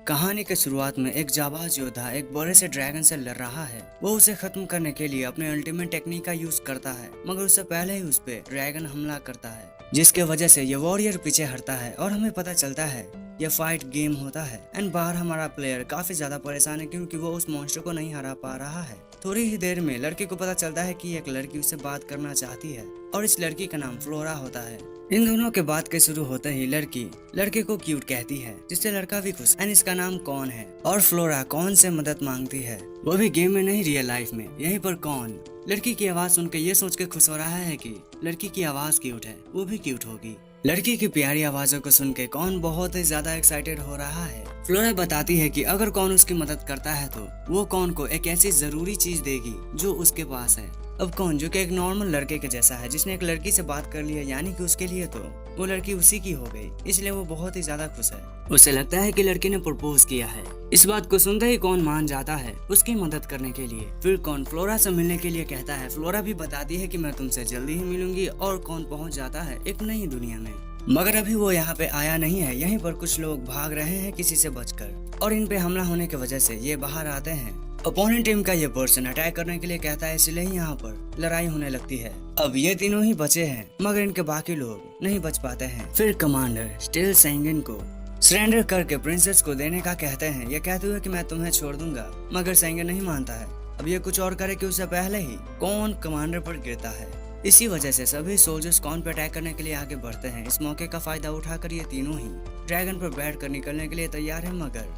कहानी के शुरुआत में एक जाबाज योद्धा एक बड़े से ड्रैगन से लड़ रहा है। वो उसे खत्म करने के लिए अपने अल्टीमेट टेक्निक का यूज करता है, मगर उससे पहले ही उस पे ड्रैगन हमला करता है, जिसके वजह से ये वॉरियर पीछे हटता है और हमें पता चलता है ये फाइट गेम होता है। एंड बाहर हमारा प्लेयर काफी ज्यादा परेशान है क्योंकि वो उस मॉन्स्टर को नहीं हरा पा रहा है। थोड़ी ही देर में लड़के को पता चलता है कि एक लड़की उससे बात करना चाहती है और इस लड़की का नाम फ्लोरा होता है। इन दोनों के बात के शुरू होते ही लड़की लड़के को क्यूट कहती है, जिससे लड़का भी खुश। एंड इसका नाम कौन है और फ्लोरा कौन से मदद मांगती है, वो भी गेम में नहीं रियल लाइफ में। यहीं पर कौन लड़की की आवाज सुन के ये सोच के खुश हो रहा है कि लड़की की आवाज क्यूट है, वो भी क्यूट होगी। लड़की की प्यारी आवाजों को सुन के कौन बहुत ही ज्यादा एक्साइटेड हो रहा है। फ्लोरा बताती है कि अगर कौन उसकी मदद करता है तो वो कौन को एक ऐसी जरूरी चीज देगी जो उसके पास है। अब कौन जो कि एक नॉर्मल लड़के के जैसा है, जिसने एक लड़की से बात कर ली है, यानी कि उसके लिए तो वो लड़की उसी की हो गई, इसलिए वो बहुत ही ज्यादा खुश है। उसे लगता है कि लड़की ने प्रपोज किया है। इस बात को सुनते ही कौन मान जाता है उसकी मदद करने के लिए। फिर कौन फ्लोरा से मिलने के लिए कहता है। फ्लोरा भी बताती है कि मैं तुमसे जल्दी ही मिलूंगी और कौन पहुंच जाता है एक नई दुनिया में। मगर अभी वो यहाँ पे आया नहीं है। यहीं पर कुछ लोग भाग रहे हैं किसी से बचकर, और इन पे हमला होने की वजह से ये बाहर आते हैं। अपोनेंट टीम का ये पर्सन अटैक करने के लिए कहता है, इसलिए ही यहाँ पर लड़ाई होने लगती है। अब ये तीनों ही बचे हैं, मगर इनके बाकी लोग नहीं बच पाते हैं। फिर कमांडर स्टील सैंगन को सरेंडर करके प्रिंसेस को देने का कहते हैं। ये कहते हुए कि मैं तुम्हें छोड़ दूंगा, मगर सैंगन नहीं मानता है। अब ये कुछ और करे कि उससे पहले ही कौन कमांडर पर गिरता है। इसी वजह से सभी सोल्जर्स कौन पे अटैक करने के लिए आगे बढ़ते हैं। इस मौके का फायदा उठाकर ये तीनों ही ड्रैगन पर बैठ कर निकलने के लिए तैयार है, मगर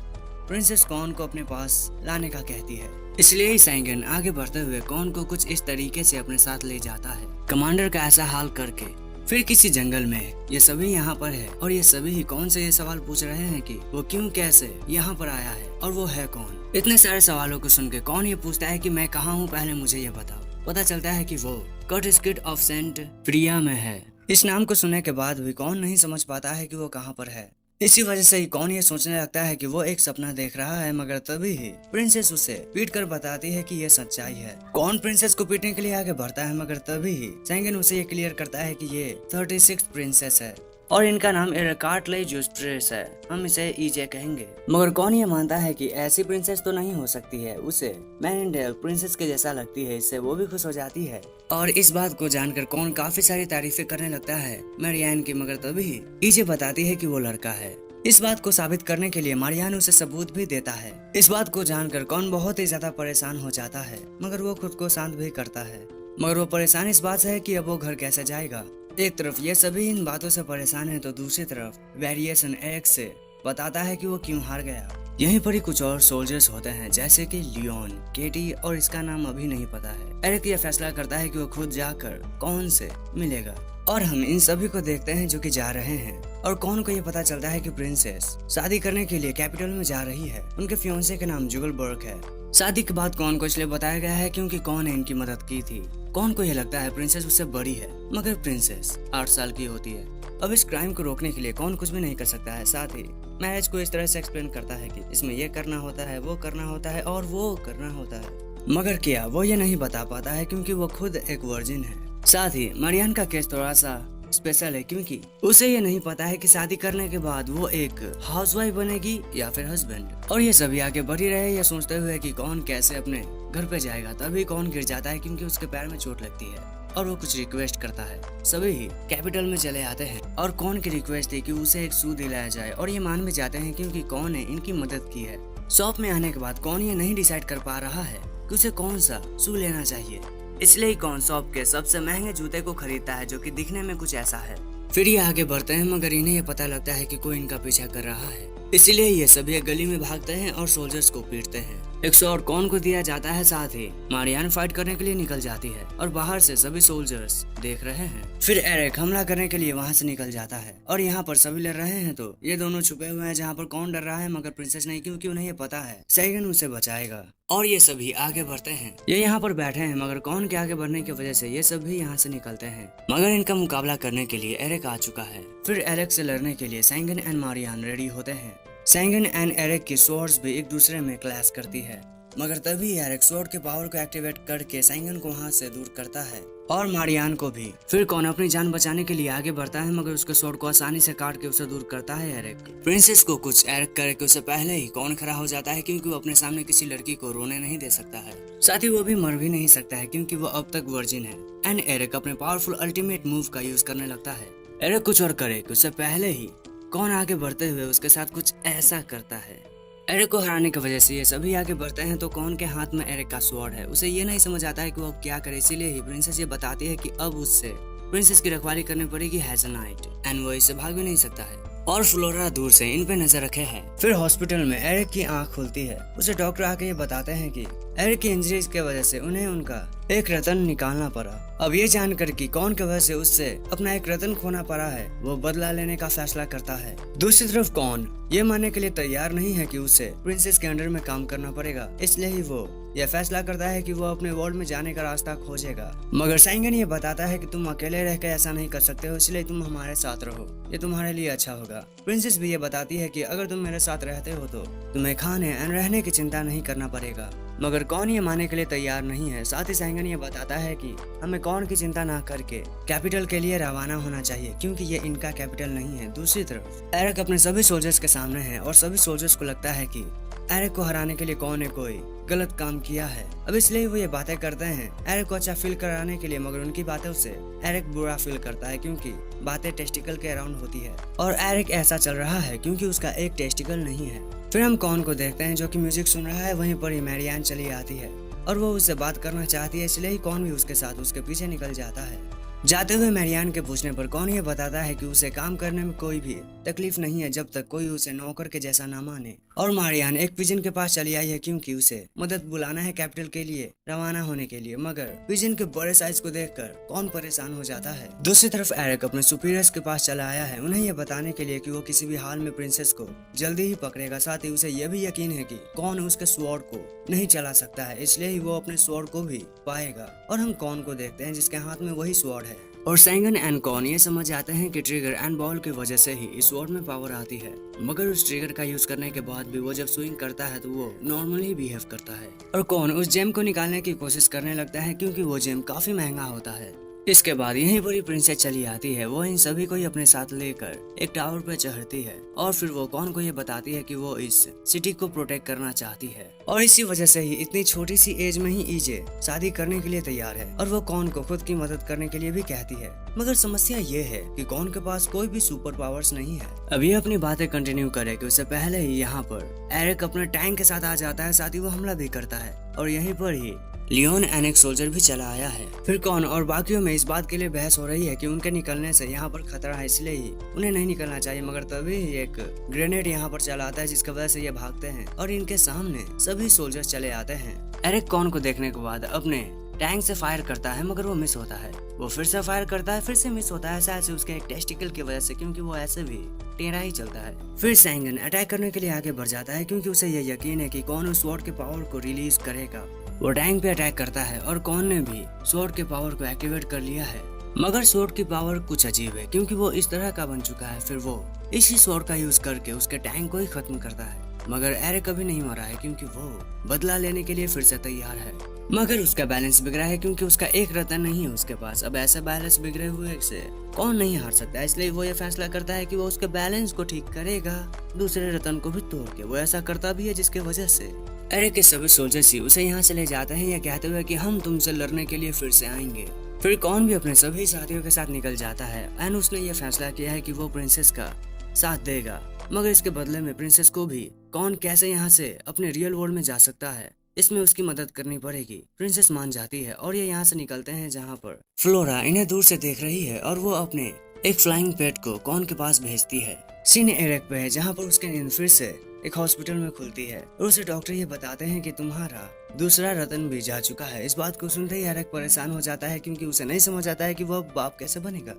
प्रिंसेस कौन को अपने पास लाने का कहती है। इसलिए ही सैंगन आगे बढ़ते हुए कौन को कुछ इस तरीके से अपने साथ ले जाता है। कमांडर का ऐसा हाल करके फिर किसी जंगल में ये सभी यहाँ पर है, और ये सभी ही कौन से ये सवाल पूछ रहे हैं कि वो क्यों कैसे यहाँ पर आया है और वो है कौन। इतने सारे सवालों को सुन के कौन ये पूछता है कि मैं कहाँ हूँ, पहले मुझे ये बताओ। पता चलता है कि वो कर्टिस्किड ऑफ सेंट प्रिया में है। इस नाम को सुनने के बाद भी कौन नहीं समझ पाता है कि वो कहाँ पर है। इसी वजह से ही कौन ये सोचने लगता है कि वो एक सपना देख रहा है, मगर तभी ही प्रिंसेस उसे पीट कर बताती है कि ये सच्चाई है। कौन प्रिंसेस को पीटने के लिए आगे बढ़ता है, मगर तभी ही सैंगन उसे ये क्लियर करता है कि ये 36 प्रिंसेस है और इनका नाम एरकार्टले जूस्ट्रेस है। हम इसे ईजे कहेंगे। मगर कौन ये मानता है कि ऐसी प्रिंसेस तो नहीं हो सकती है, उसे मैनिंडेल प्रिंसेस के जैसा लगती है। इससे वो भी खुश हो जाती है और इस बात को जानकर कौन काफी सारी तारीफें करने लगता है मैरियान की, मगर तभी ईजे बताती है कि वो लड़का है। इस बात को साबित करने के लिए मारियान उसे सबूत भी देता है। इस बात को जानकर कौन बहुत ही ज्यादा परेशान हो जाता है, मगर वो खुद को शांत भी करता है। मगर वो परेशान इस बात से है कि अब वो घर कैसे जाएगा। एक तरफ ये सभी इन बातों से परेशान है, तो दूसरी तरफ वेरिएशन एक्स से बताता है कि वो क्यों हार गया। यहीं पर ही कुछ और सोल्जर्स होते हैं, जैसे कि लियोन, केटी और इसका नाम अभी नहीं पता है। एरिक ये फैसला करता है कि वो खुद जाकर कौन से मिलेगा, और हम इन सभी को देखते हैं जो कि जा रहे हैं। और कौन को ये पता चलता है कि प्रिंसेस शादी करने के लिए कैपिटल में जा रही है। उनके फियोंसे का नाम जुगलबर्ग है। शादी के बाद कौन को इसलिए बताया गया है क्योंकि कौन ने इनकी मदद की थी। कौन को ये लगता है प्रिंसेस उससे बड़ी है, मगर प्रिंसेस 8 साल की होती है। अब इस क्राइम को रोकने के लिए कौन कुछ भी नहीं कर सकता है। साथ ही मैरिज को इस तरह से एक्सप्लेन करता है कि इसमें ये करना होता है, वो करना होता है और वो करना होता है, मगर क्या वो ये नहीं बता पाता है क्योंकि वो खुद एक वर्जिन है। साथ ही मरियन का केस थोड़ा सा स्पेशल है क्योंकि उसे ये नहीं पता है कि शादी करने के बाद वो एक हाउसवाइफ बनेगी या फिर हस्बैंड। और ये सभी आगे बढ़ी रहे ये सोचते हुए कि कौन कैसे अपने घर पे जाएगा। तभी कौन गिर जाता है क्योंकि उसके पैर में चोट लगती है और वो कुछ रिक्वेस्ट करता है। सभी ही कैपिटल में चले आते हैं और कौन की रिक्वेस्ट थी कि उसे एक सू दिलाया जाए, और ये मान भी जाते हैं क्योंकि कौन ने इनकी मदद की है। शॉप में आने के बाद कौन ये नहीं डिसाइड कर पा रहा है कि उसे कौन सा सू लेना चाहिए, इसलिए कौन शॉप के सबसे महंगे जूते को खरीदता है जो कि दिखने में कुछ ऐसा है। फिर ये आगे बढ़ते हैं, मगर इन्हें ये पता लगता है कि कोई इनका पीछा कर रहा है। इसीलिए ये सभी एक गली में भागते हैं और सोल्जर्स को पीटते हैं। एक शॉट कौन को दिया जाता है। साथ ही मारियान फाइट करने के लिए निकल जाती है और बाहर से सभी सोल्जर्स देख रहे हैं। फिर एरिक हमला करने के लिए वहां से निकल जाता है और यहाँ पर सभी लड़ रहे हैं, तो ये दोनों छुपे हुए हैं जहाँ पर कौन डर रहा है, मगर प्रिंसेस नहीं, क्योंकि उन्हें ये पता है सैगन उसे बचाएगा। और ये सभी आगे बढ़ते हैं। ये यहाँ पर बैठे हैं, मगर कौन के आगे बढ़ने की वजह से ये सभी यहाँ से निकलते हैं, मगर इनका मुकाबला करने के लिए एरिक आ चुका है। फिर एरिक से लड़ने के लिए सैंगन एंड मारियान रेडी होते हैं। सैंगन एंड एरिक की स्वॉर्ड्स भी एक दूसरे में क्लैश करती है, मगर तभी एरिक स्वॉर्ड के पावर को एक्टिवेट करके साइंगन को वहां से दूर करता है और मारियान को भी। फिर कौन अपनी जान बचाने के लिए आगे बढ़ता है, मगर उसके स्वॉर्ड को आसानी से काट के उसे दूर करता है एरिक। प्रिंसेस को कुछ एरिक करे कि उससे पहले ही कौन खड़ा हो जाता है, क्योंकि वो अपने सामने किसी लड़की को रोने नहीं दे सकता है। साथ ही वो भी मर भी नहीं सकता है, क्योंकि वो अब तक वर्जिन है। एंड एरिक अपने पावरफुल अल्टीमेट मूव का यूज करने लगता है। एरिक कुछ और करे कि उससे पहले ही कौन आगे बढ़ते हुए उसके साथ कुछ ऐसा करता है। एरिक को हराने की वजह से ये सभी आगे बढ़ते हैं, तो कौन के हाथ में एरिक का स्वॉर्ड है। उसे ये नहीं समझ आता है कि वो अब क्या करे, इसीलिए ही प्रिंसेस ये बताती है कि अब उससे प्रिंसेस की रखवाली करनी पड़ेगी हेज़ल नाइट, एंड वो इससे भाग भी नहीं सकता है। और फ्लोरा दूर से इन पे नजर रखे है। फिर हॉस्पिटल में एरिक की आंख खुलती है। उसे डॉक्टर आके ये बताते हैं कि एरिक की इंजरीज के वजह से उन्हें उनका एक रतन निकालना पड़ा। अब ये जानकर कि कौन की वजह से उससे अपना एक रतन खोना पड़ा है, वो बदला लेने का फैसला करता है। दूसरी तरफ कौन ये मानने के लिए तैयार नहीं है कि उसे प्रिंसेस के अंडर में काम करना पड़ेगा, इसलिए ही वो यह फैसला करता है कि वो अपने वर्ल्ड में जाने का रास्ता खोजेगा। मगर साइंगन ये बताता है कि तुम अकेले रहकर ऐसा नहीं कर सकते हो, इसलिए तुम हमारे साथ रहो, ये तुम्हारे लिए अच्छा होगा। प्रिंसेस भी ये बताती है कि अगर तुम मेरे साथ रहते हो तो तुम्हें खाने एंड रहने की चिंता नहीं करना पड़ेगा। मगर कौन ये मानने के लिए तैयार नहीं है। साथ ही साइंगन ये बताता है कि हमें कौन की चिंता ना करके कैपिटल के लिए रवाना होना चाहिए, क्योंकि ये इनका कैपिटल नहीं है। दूसरी तरफ एरिक अपने सभी सोल्जर्स के सामने है और सभी सोल्जर्स को लगता है कि एरिक को हराने के लिए कौन ने कोई गलत काम किया है। अब इसलिए वो ये बातें करते हैं एरिक को अच्छा फील कराने के लिए, मगर उनकी बातों से एरिक बुरा फील करता है, क्योंकि बातें टेस्टिकल के अराउंड होती है और एरिक ऐसा चल रहा है क्योंकि उसका एक टेस्टिकल नहीं है। फिर हम कौन को देखते हैं जो कि म्यूजिक सुन रहा है। वहीं पर ही मैरियान चली आती है और वो उससे बात करना चाहती है, इसलिए ही कौन भी उसके साथ उसके पीछे निकल जाता है। जाते हुए मैरियान के पूछने पर कौन ये बताता है कि उसे काम करने में कोई भी तकलीफ नहीं है जब तक कोई उसे नौकर के जैसा ना माने। और मारियान एक पिजन के पास चली आई है क्योंकि उसे मदद बुलाना है कैपिटल के लिए रवाना होने के लिए, मगर पिजन के बड़े साइज को देखकर कौन परेशान हो जाता है। दूसरी तरफ एरिक अपने सुपीरियर्स के पास चला आया है, उन्हें यह बताने के लिए कि वो किसी भी हाल में प्रिंसेस को जल्दी ही पकड़ेगा। साथ ही उसे यह भी यकीन है कि कौन उसके स्वॉर्ड को नहीं चला सकता है, इसलिए ही वो अपने स्वॉर्ड को भी पाएगा। और हम कौन को देखते हैं जिसके हाथ में वही स्वॉर्ड है। और साइंगन एंड कौन ये समझ जाते हैं कि ट्रिगर एंड बॉल की वजह से ही इस स्वॉर्ड में पावर आती है, मगर उस ट्रिगर का यूज करने के बाद भी वो जब स्विंग करता है तो वो नॉर्मली बिहेव करता है। और कौन उस जेम को निकालने की कोशिश करने लगता है, क्योंकि वो जेम काफी महंगा होता है। इसके बाद यहीं पर ही प्रिंसेस चली आती है। वो इन सभी को ही अपने साथ लेकर एक टावर पर चढ़ती है और फिर वो कौन को ये बताती है कि वो इस सिटी को प्रोटेक्ट करना चाहती है, और इसी वजह से ही इतनी छोटी सी एज में ही ईजे शादी करने के लिए तैयार है। और वो कौन को खुद की मदद करने के लिए भी कहती है, मगर समस्या ये है कि कौन के पास कोई भी सुपर पावर्स नहीं है। अभी अपनी बातें कंटिन्यू करे कि उससे पहले ही यहाँ पर एरिक अपने टैंक के साथ आ जाता है, साथ ही वो हमला भी करता है और यहीं पर ही लियोन एंड एक सोल्जर भी चला आया है। फिर कौन और बाकियों में इस बात के लिए बहस हो रही है कि उनके निकलने से यहाँ पर खतरा है, इसलिए ही उन्हें नहीं निकलना चाहिए। मगर तभी एक ग्रेनेड यहाँ पर चला आता है, जिसकी वजह से ये भागते हैं और इनके सामने सभी सोल्जर्स चले आते हैं। एरिक कौन को देखने के बाद अपने टैंक से फायर करता है, मगर वो मिस होता है। वो फिर से फायर करता है, फिर से मिस होता है, शायद से उसके एक टेस्टिकल की वजह से, क्योंकि वो ऐसे भी टेढ़ा ही चलता है। फिर साइंगन अटैक करने के लिए आगे बढ़ जाता है, क्योंकि उसे यह यकीन है कि कौन उस स्वॉर्ड के पावर को रिलीज करेगा। वो टैंक पे अटैक करता है और कौन ने भी स्वॉर्ड के पावर को एक्टिवेट कर लिया है, मगर स्वॉर्ड की पावर कुछ अजीब है, क्योंकि वो इस तरह का बन चुका है। फिर वो इसी स्वॉर्ड का यूज करके उसके टैंक को ही खत्म करता है। मगर एरिक कभी नहीं मरा है, क्योंकि वो बदला लेने के लिए फिर से तैयार है। मगर उसका बैलेंस बिगड़ा है, क्योंकि उसका एक रतन नहीं है उसके पास। अब ऐसा बैलेंस बिगड़े हुए से कौन नहीं हार सकता, इसलिए वो ये फैसला करता है कि वो उसके बैलेंस को ठीक करेगा, दूसरे रतन को भी तोड़ के। वो ऐसा करता भी है, जिसके वजह से एरिक के सभी सोल्जर्स ही उसे यहाँ से ले जाते हैं, यह कहते हुए कि हम तुमसे लड़ने के लिए फिर से आएंगे। फिर कौन भी अपने सभी साथियों के साथ निकल जाता है एंड उसने ये फैसला किया है कि वो प्रिंसेस का साथ देगा, मगर इसके बदले में प्रिंसेस को भी कौन कैसे यहाँ से अपने रियल वर्ल्ड में जा सकता है, इसमें उसकी मदद करनी पड़ेगी। प्रिंसेस मान जाती है और ये यहाँ से निकलते हैं, जहाँ पर फ्लोरा इन्हें दूर से देख रही है और वो अपने एक फ्लाइंग पेट को कौन के पास भेजती है। सीन एरिक पे है, जहाँ पर उसकी नींद फिर से एक हॉस्पिटल में खुलती है और उसे डॉक्टर ये बताते हैं कि तुम्हारा दूसरा रतन भी जा चुका है। इस बात को सुनते ही एरिक परेशान हो जाता है, क्योंकि उसे नहीं समझ आता है कि वो अब बाप कैसे बनेगा।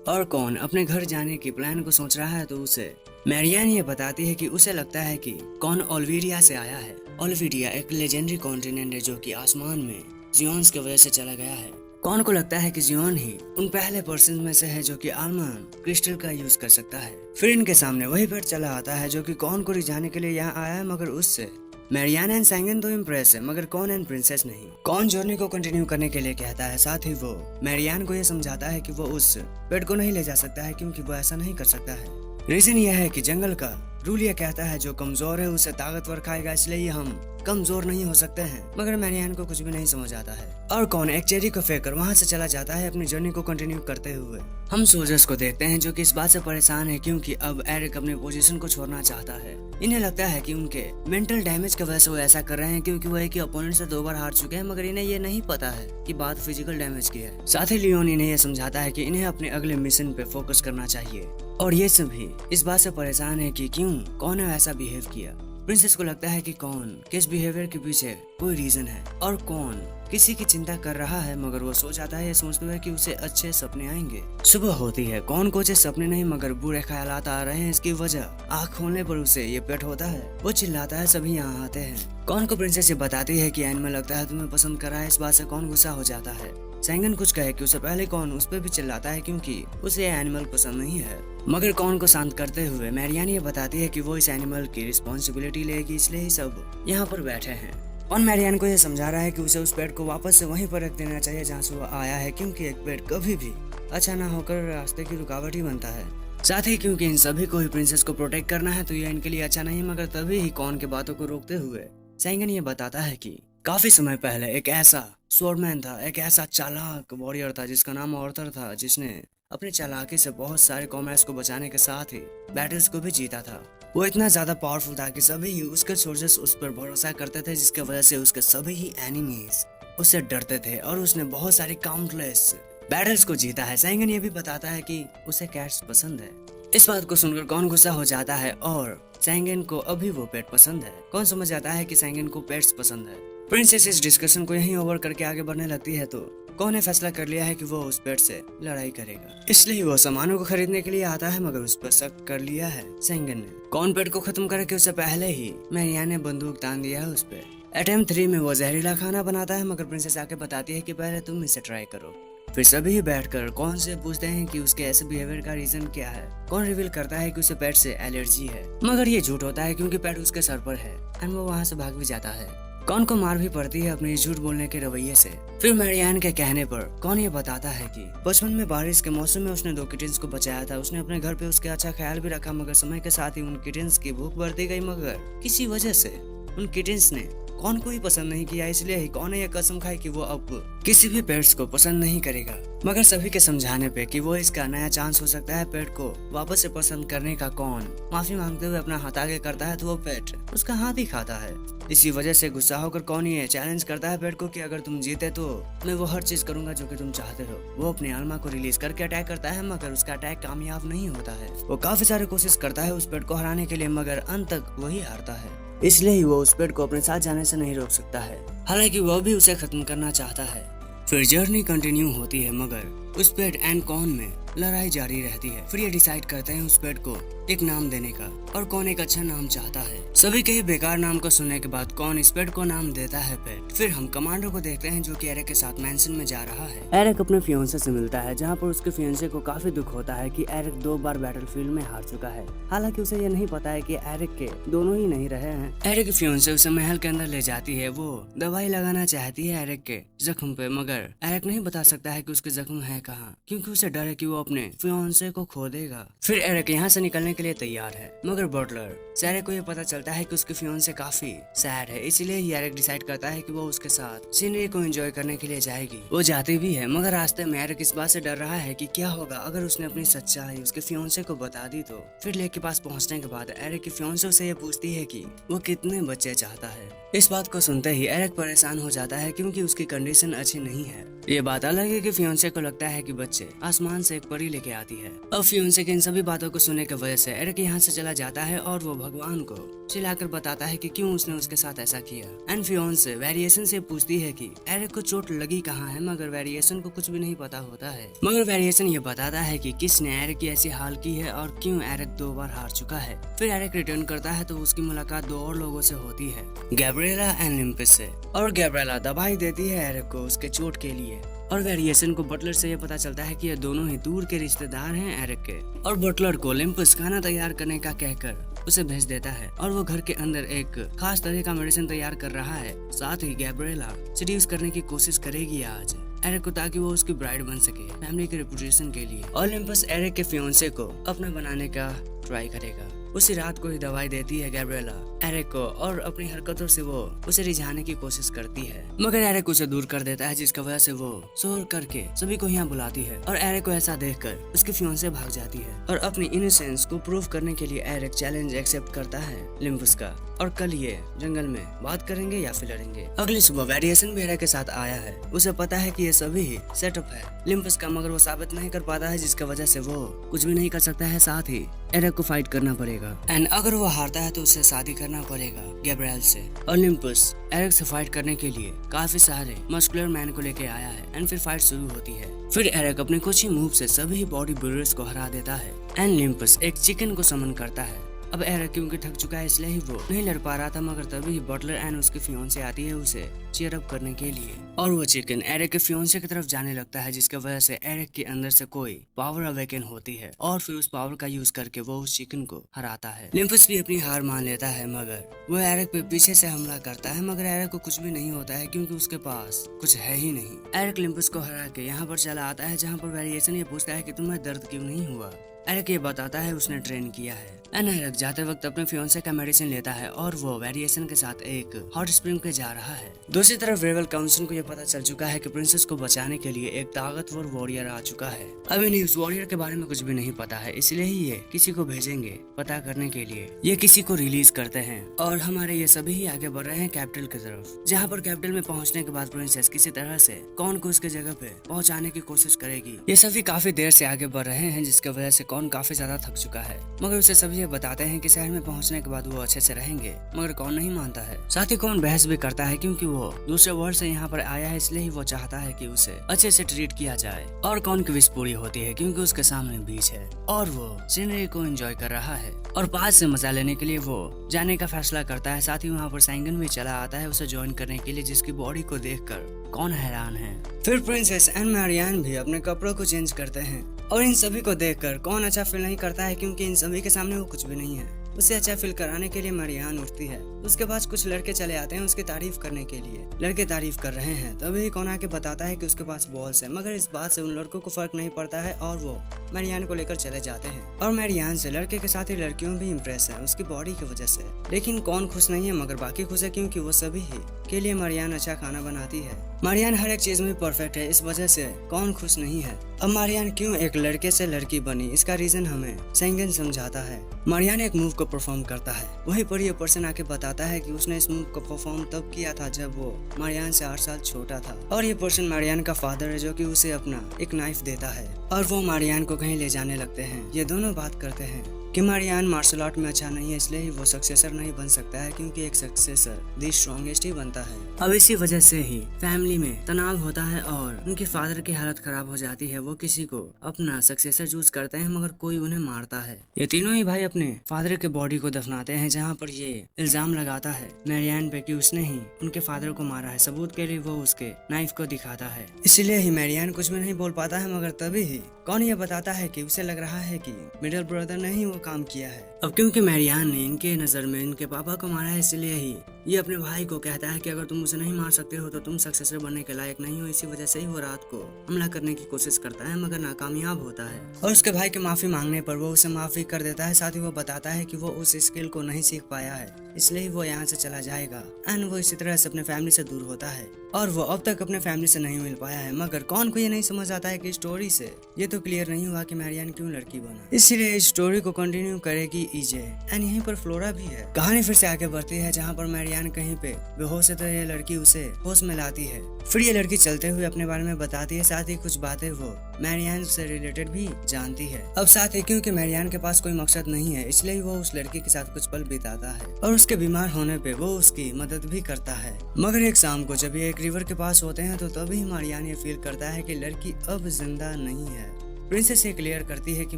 और कौन अपने घर जाने की प्लान को सोच रहा है, तो उसे मैरियान ये बताती है कि उसे लगता है कि कौन ओल्विरिया से आया है। ओल्विरिया एक लेजेंडरी कॉन्टिनेंट है जो कि आसमान में जियोन्स की वजह से चला गया है। कौन को लगता है कि जियोन ही उन पहले पर्सन में से है जो कि आलमंड क्रिस्टल का यूज कर सकता है। फिर इनके सामने वही पेट चला आता है जो कि कौन को रिझाने के लिए यहाँ आया है, मगर उससे मैरियाना एंड सैंगन तो इम्प्रेस है, मगर कॉन एंड प्रिंसेस नहीं। कॉन जर्नी को कंटिन्यू करने के लिए कहता है, साथ ही वो मैरियान को यह समझाता है कि वो उस पेड़ को नहीं ले जा सकता है क्योंकि वो ऐसा नहीं कर सकता है। रीजन यह है कि जंगल का रूल यह कहता है जो कमजोर है उसे ताकतवर खाएगा, इसलिए हम कमजोर नहीं हो सकते हैं। मगर मैरियान को कुछ भी नहीं समझ आता है और कौन एक चेरी को फेंककर वहां से चला जाता है अपनी जर्नी को कंटिन्यू करते हुए। हम सोल्जर्स को देखते हैं जो कि इस बात से परेशान है क्योंकि अब एरिक अपनी पोजीशन को छोड़ना चाहता है। इन्हें लगता है कि उनके मेंटल डैमेज की वजह से वो ऐसा कर रहे हैं क्योंकि वो एक ही ओपोनेंट से 2 बार हार चुके हैं, मगर इन्हें ये नहीं पता है कि बात फिजिकल डैमेज की है। साथ ही लियोन इन्हें यह समझाता है कि इन्हें अपने अगले मिशन पे फोकस करना चाहिए और ये सभी इस बात से परेशान है कि क्यों कौन ने ऐसा बिहेव किया। प्रिंसेस को लगता है कि कौन किस बिहेवियर के पीछे कोई रीजन है और कौन किसी की चिंता कर रहा है, मगर वो सो जाता है ये सोचते हुए कि उसे अच्छे सपने आएंगे। सुबह होती है, कौन को अच्छे सपने नहीं मगर बुरे ख्यालात आ रहे हैं। इसकी वजह आँख खोलने पर उसे ये पेट होता है। वो चिल्लाता है, सभी यहाँ आते हैं। कौन को प्रिंसेस ये बताती है कि एनिमल लगता है तुम्हें पसंद कर रहा है। इस बात से कौन गुस्सा हो जाता है। सैंगन कुछ कहे कि उसे पहले कौन उस पर भी चिल्लाता है क्योंकि उसे एनिमल पसंद नहीं है, मगर कौन को शांत करते हुए मैरियान ये बताती है कि वो इस एनिमल की रिस्पॉन्सिबिलिटी लेगी, इसलिए ही सब यहाँ पर बैठे हैं। और मैरियान को यह समझा रहा है कि उसे उस पेड़ को वापस से वहीं पर रख देना चाहिए जहाँ से वो आया है, क्योंकि एक पेड़ कभी भी अच्छा ना होकर रास्ते की रुकावट ही बनता है। साथ ही क्योंकि इन सभी को ही प्रिंसेस को प्रोटेक्ट करना है तो ये इनके लिए अच्छा नहीं, मगर तभी ही कौन के बातों को रोकते हुए सैंगन ये बताता है कि काफी समय पहले एक ऐसा स्वॉर्डमैन था, एक ऐसा चालाक वॉरियर था जिसका नाम ऑर्थर था, जिसने अपनी चालाकी से बहुत सारे कॉमरेड्स को बचाने के साथ ही बैटल्स को भी जीता था। वो इतना ज्यादा पावरफुल था कि सभी ही उसके सोल्जर्स उस पर भरोसा करते थे, जिसके वजह से उसके सभी ही एनिमीज उससे डरते थे और उसने बहुत सारी काउंटलेस बैटल्स को जीता है। सैंगन ये भी बताता है कि उसे कैट्स पसंद है। इस बात को सुनकर कौन गुस्सा हो जाता है और सैंगन को अभी वो पेट पसंद है। कौन समझ जाता है कि सैंगन को पेट्स पसंद है। प्रिंसेस इस डिस्कशन को यहीं ओवर करके आगे बढ़ने लगती है तो कौन ने फैसला कर लिया है कि वो उस पेट से लड़ाई करेगा, इसलिए वो सामानों को खरीदने के लिए आता है, मगर उस पर शक कर लिया है सैंगन ने। कौन पेट को खत्म करके उससे पहले ही मैरियान ने बंदूक तान दिया है उस पे। अटेम्प्ट 3 में वो जहरीला खाना बनाता है, मगर प्रिंसेस आके बताती है कि पहले तुम इसे ट्राई करो। फिर सभी बैठकर कौन से पूछते हैं कि उसके ऐसे बिहेवियर का रीजन क्या है। कौन रिवील करता है कि उसे पेट से एलर्जी है, मगर ये झूठ होता है क्योंकि पेट उसके सर पर है एंड वो वहाँ से भाग भी जाता है। कौन को मार भी पड़ती है अपने झूठ बोलने के रवैये से। फिर मैरियान के कहने पर कौन ये बताता है कि बचपन में बारिश के मौसम में उसने 2 किटेंस को बचाया था। उसने अपने घर पे उसके अच्छा ख्याल भी रखा, मगर समय के साथ ही उन किटेंस की भूख बढ़ती गई, मगर किसी वजह से उन किटेंस ने कौन को ही पसंद नहीं किया, इसलिए ही कौन ने यह कसम खाई कि वो अब किसी भी पेट्स को पसंद नहीं करेगा। मगर सभी के समझाने पे कि वो इसका नया चांस हो सकता है पेट को वापस से पसंद करने का, कौन माफी मांगते हुए अपना हाथ आगे करता है तो वो पेट उसका हाथ ही खाता है। इसी वजह से गुस्सा होकर कौन ये चैलेंज करता है पेट को कि अगर तुम जीते तो मैं वो हर चीज करूंगा जो कि तुम चाहते हो। वो अपने आत्मा को रिलीज करके अटैक करता है, मगर उसका अटैक कामयाब नहीं होता है। वो काफी सारी कोशिश करता है उस पेट को हराने के लिए, मगर अंत तक वही हारता है, इसलिए ही वो उस पेट को अपने साथ जाने से नहीं रोक सकता है, हालांकि वो भी उसे खत्म करना चाहता है। फिर जर्नी कंटिन्यू होती है, मगर उस पेट एंड कौन में लड़ाई जारी रहती है। फिर ये डिसाइड करते हैं उस पेट को एक नाम देने का, और कौन एक अच्छा नाम चाहता है। सभी के बेकार नाम को सुनने के बाद कौन इस पेट को नाम देता है पेट। फिर हम कमांडो को देखते हैं जो कि एरिक के साथ मैंसन में जा रहा है। एरिक अपने फियांसे से मिलता है, जहाँ पर उसके फियांसे को काफी दुख होता है कि एरिक 2 बार बैटलफील्ड में हार चुका है। हालांकि उसे ये नहीं पता है कि एरिक के दोनों ही नहीं रहे हैं। एरिक की फियांसे उसे महल के अंदर ले जाती है। वो दवाई लगाना चाहती है एरिक के जख्म पे, मगर एरिक नहीं बता सकता है कि उसके जख्म है कहाँ, क्योंकि उसे डर है कि वो अपने फियांसे को खो देगा। फिर एरिक यहाँ से निकलने के लिए तैयार है, मगर बटलर से एरिक को ये पता चलता है कि उसकी फियांसे काफी सैड है, इसलिए ही एरिक डिसाइड करता है कि वो उसके साथ सीनरी को एंजॉय करने के लिए जाएगी। वो जाती भी है, मगर रास्ते में एरिक इस बात से डर रहा है कि क्या होगा अगर उसने अपनी सच्चाई उसके फियांसे को बता दी तो। फिर लेक के पास पहुंचने के बाद एरिक की फियांसे से ये पूछती है कि वो कितने बच्चे चाहता है। इस बात को सुनते ही एरिक परेशान हो जाता है क्योंकि उसकी कंडीशन अच्छी नहीं है। ये बात अलग है कि फियांसे को लगता है कि बच्चे आसमान से एक परी लेके आती है। अब फियांसे की इन सभी बातों को सुनने की वजह से एरिक यहाँ से चला जाता है और वो भगवान को चिल्लाकर बताता है कि क्यों उसने उसके साथ ऐसा किया। एंड फियांसे वेरिएशन से पूछती है कि एरिक को चोट लगी कहाँ है, मगर वेरिएशन को कुछ भी नहीं पता होता है। मगर वेरिएशन ये बताता है कि किसने एरिक की ऐसी हाल की है और क्यों एरिक 2 बार हार चुका है। फिर एरिक रिटर्न करता है तो उसकी मुलाकात 2 और लोगों से होती है, गैब्रिएला एंड लिम्पस से। और गैब्रिएला दवाई देती है एरिक को उसके चोट के लिए, और वेरिएशन को बटलर से ये पता चलता है कि ये दोनों ही दूर के रिश्तेदार हैं एरिक के। और बटलर को ओलिम्पस खाना तैयार करने का कहकर उसे भेज देता है और वो घर के अंदर एक खास तरह का मेडिसिन तैयार कर रहा है। साथ ही गैब्रिएला सेड्यूस करने की कोशिश करेगी आज एरिक को, ताकि वो उसकी ब्राइड बन सके फैमिली के रेपुटेशन के लिए। ओलिम्पस एरिक के फियांसे को अपना बनाने का ट्राई करेगा। उसी रात को ही दवाई देती है गैब्रिएला एरिक को और अपनी हरकतों से वो उसे रिझाने की कोशिश करती है, मगर एरिक उसे दूर कर देता है, जिसकी वजह से वो शोर करके सभी को यहाँ बुलाती है। और एरिक को ऐसा देखकर उसकी फियांसे भाग जाती है और अपनी इनोसेंस को प्रूव करने के लिए एरिक चैलेंज एक्सेप्ट करता है लिम्बस का। और कल ये जंगल में बात करेंगे या फिर लड़ेंगे। अगली सुबह वेरिएशन भी एरिक के साथ आया है। उसे पता है कि ये सभी ही सेटअप है लिम्बस का, मगर वो साबित नहीं कर पाता है, जिसकी वजह से वो कुछ भी नहीं कर सकता है। साथ ही एरिक को फाइट करना पड़ेगा एंड अगर वो हारता है तो उसे शादी करना पड़ेगा गैब्रिएल से। ओलिम्पस एरिक से फाइट करने के लिए काफी सारे मस्कुलर मैन को लेके आया है एंड फिर फाइट शुरू होती है। फिर एरिक अपने कुछ ही मूव से सभी बॉडी बिल्डर्स को हरा देता है एंड लिम्पस एक चिकन को समन करता है। अब एरिक क्योंकि थक चुका है इसलिए ही वो नहीं लड़ पा रहा था, मगर तभी बटलर एंड उसके फियांसे आती है उसे चीयर अप करने के लिए। और वो चिकन एरिक के फियांसे की तरफ जाने लगता है, जिसकी वजह से एरिक के अंदर से कोई पावर अवेकन होती है और फिर उस पावर का यूज करके वो उस चिकन को हराता है। लिम्पस भी अपनी हार मान लेता है, मगर वो एरिक पे पीछे से हमला करता है, मगर एरिक को कुछ भी नहीं होता है क्योंकि उसके पास कुछ है ही नहीं। एरिक लिम्पस को हरा के यहाँ पर चला आता है, जहाँ पर वेरिएशन ये पूछता है कि तुम्हें दर्द क्यों नहीं हुआ। एरिक ये बताता है उसने ट्रेन किया है। एरिक जाते वक्त अपने फियांसे का मेडिसिन लेता है और वो वेरिएशन के साथ एक हॉट स्प्रिंग पे जा रहा है। दूसरी तरफ रेबल काउंसिल को ये पता चल चुका है कि प्रिंसेस को बचाने के लिए एक ताकतवर वॉरियर आ चुका है। अब इन्हें उस वॉरियर के बारे में कुछ भी नहीं पता है, इसलिए ही ये किसी को भेजेंगे पता करने के लिए। ये किसी को रिलीज करते हैं और हमारे ये सभी ही आगे बढ़ रहे हैं कैपिटल की तरफ, जहाँ पर कैपिटल में पहुँचने के बाद प्रिंसेस किसी तरह से कॉर्न को उसके जगह पे पहुँचाने की कोशिश करेगी। ये सभी काफी देर से आगे बढ़ रहे हैं, जिसकी वजह से कॉर्न काफी ज्यादा थक चुका है, मगर उसे सभी ये बताते हैं कि शहर में पहुंचने के बाद वो अच्छे से रहेंगे, मगर कौन नहीं मानता है। साथ ही कौन बहस भी करता है क्योंकि वो दूसरे वर्ल्ड से यहाँ पर आया है, इसलिए ही वो चाहता है कि उसे अच्छे से ट्रीट किया जाए। और कौन की विश पूरी होती है क्योंकि उसके सामने बीच है और वो सीनरी को एंजॉय कर रहा है और पास से मजा लेने के लिए वो जाने का फैसला करता है। साथ ही वहाँ पर सैंगन भी चला आता है उसे ज्वाइन करने के लिए, जिसकी बॉडी को देखकर कौन हैरान है। फिर प्रिंसेस एंड मैरियान भी अपने कपड़ों को चेंज करते हैं और इन सभी को देखकर कौन अच्छा फील नहीं करता है, क्योंकि इन सभी के सामने वो कुछ भी नहीं है। उसे अच्छा फील कराने के लिए मैरियान उठती है। उसके पास कुछ लड़के चले आते हैं उसकी तारीफ करने के लिए। लड़के तारीफ कर रहे हैं, तभी कौन आके बताता है कि उसके पास बॉल्स है, मगर इस बात से उन लड़कों को फर्क नहीं पड़ता है और वो मैरियान को लेकर चले जाते हैं। और मैरियान से लड़के के साथ ही लड़कियों भी इम्प्रेस है उसकी बॉडी की वजह से। लेकिन कौन खुश नहीं है, मगर बाकी खुश है क्योंकि वो सभी ही के लिए मैरियान अच्छा खाना बनाती है। मैरियान हर एक चीज में परफेक्ट है, इस वजह से कौन खुश नहीं है। अब मैरियान क्यों एक लड़के से लड़की बनी, इसका रीजन हमें सैंगन समझाता है। मैरियान एक मूव को परफॉर्म करता है, वहीं पर ये पर्सन आके बताता है कि उसने इस मूव को परफॉर्म तब किया था जब वो मैरियान से 8 साल छोटा था। और ये पर्सन मैरियान का फादर है, जो कि उसे अपना एक नाइफ देता है और वो मैरियान को कहीं ले जाने लगते हैं। ये दोनों बात करते हैं कि मैरियान मार्शल आर्ट में अच्छा नहीं है, इसलिए ही वो सक्सेसर नहीं बन सकता है, क्योंकि एक सक्सेसर द स्ट्रॉन्गेस्ट ही बनता है। अब इसी वजह से ही फैमिली में तनाव होता है और उनके फादर की हालत खराब हो जाती है। वो किसी को अपना सक्सेसर चूज करते हैं, मगर कोई उन्हें मारता है। ये तीनों ही भाई अपने फादर के बॉडी को दफनाते हैं, जहाँ पर ये इल्जाम लगाता है मैरियान पे कि उसने ही उनके फादर को मारा है। सबूत के लिए वो उसके नाइफ को दिखाता है, इसलिए ही मैरियान कुछ भी नहीं बोल पाता है। मगर तभी ही कौन ये बताता है कि उसे लग रहा है कि मिडिल ब्रदर ने ही वो काम किया है। अब क्योंकि मैरियान ने इनके नजर में इनके पापा को मारा है, इसलिए ही ये अपने भाई को कहता है कि अगर तुम उसे नहीं मार सकते हो तो तुम सक्सेसर बनने के लायक नहीं हो। इसी वजह से ही वो रात को हमला करने की कोशिश करता है, मगर नाकामयाब होता है। और उसके भाई के माफी मांगने पर वो उसे माफी कर देता है। साथ ही वो बताता है कि वो उस स्किल को नहीं सीख पाया है, इसलिए वो यहाँ से चला जाएगा। एंड वो इसी तरह से अपने फैमिली से दूर होता है और वो अब तक अपने फैमिली से नहीं मिल पाया है। मगर कौन को ये नहीं समझ आता है कि स्टोरी से ये तो क्लियर नहीं हुआ कि मैरियान क्यों लड़की बना, इसलिए इस स्टोरी को कंटिन्यू करेगी ईजे। एंड यहीं पर फ्लोरा भी है। कहानी फिर से आगे बढ़ती है, जहाँ पर मैरियान कहीं पे बेहोश है तो ये लड़की उसे होश में लाती है। फिर ये लड़की चलते हुए अपने बारे में बताती है, साथ ही कुछ बातें वो मैरियान से रिलेटेड भी जानती है। अब साथ ही क्योंकि मैरियान के पास कोई मकसद नहीं है, इसलिए वो उस लड़की के साथ कुछ पल बिताता है और उसके बीमार होने पे वो उसकी मदद भी करता है। मगर एक शाम को जब ये एक रिवर के पास होते हैं तो तभी मैरियान ये फील करता है कि लड़की अब जिंदा नहीं है। प्रिंसेस ये क्लियर करती है कि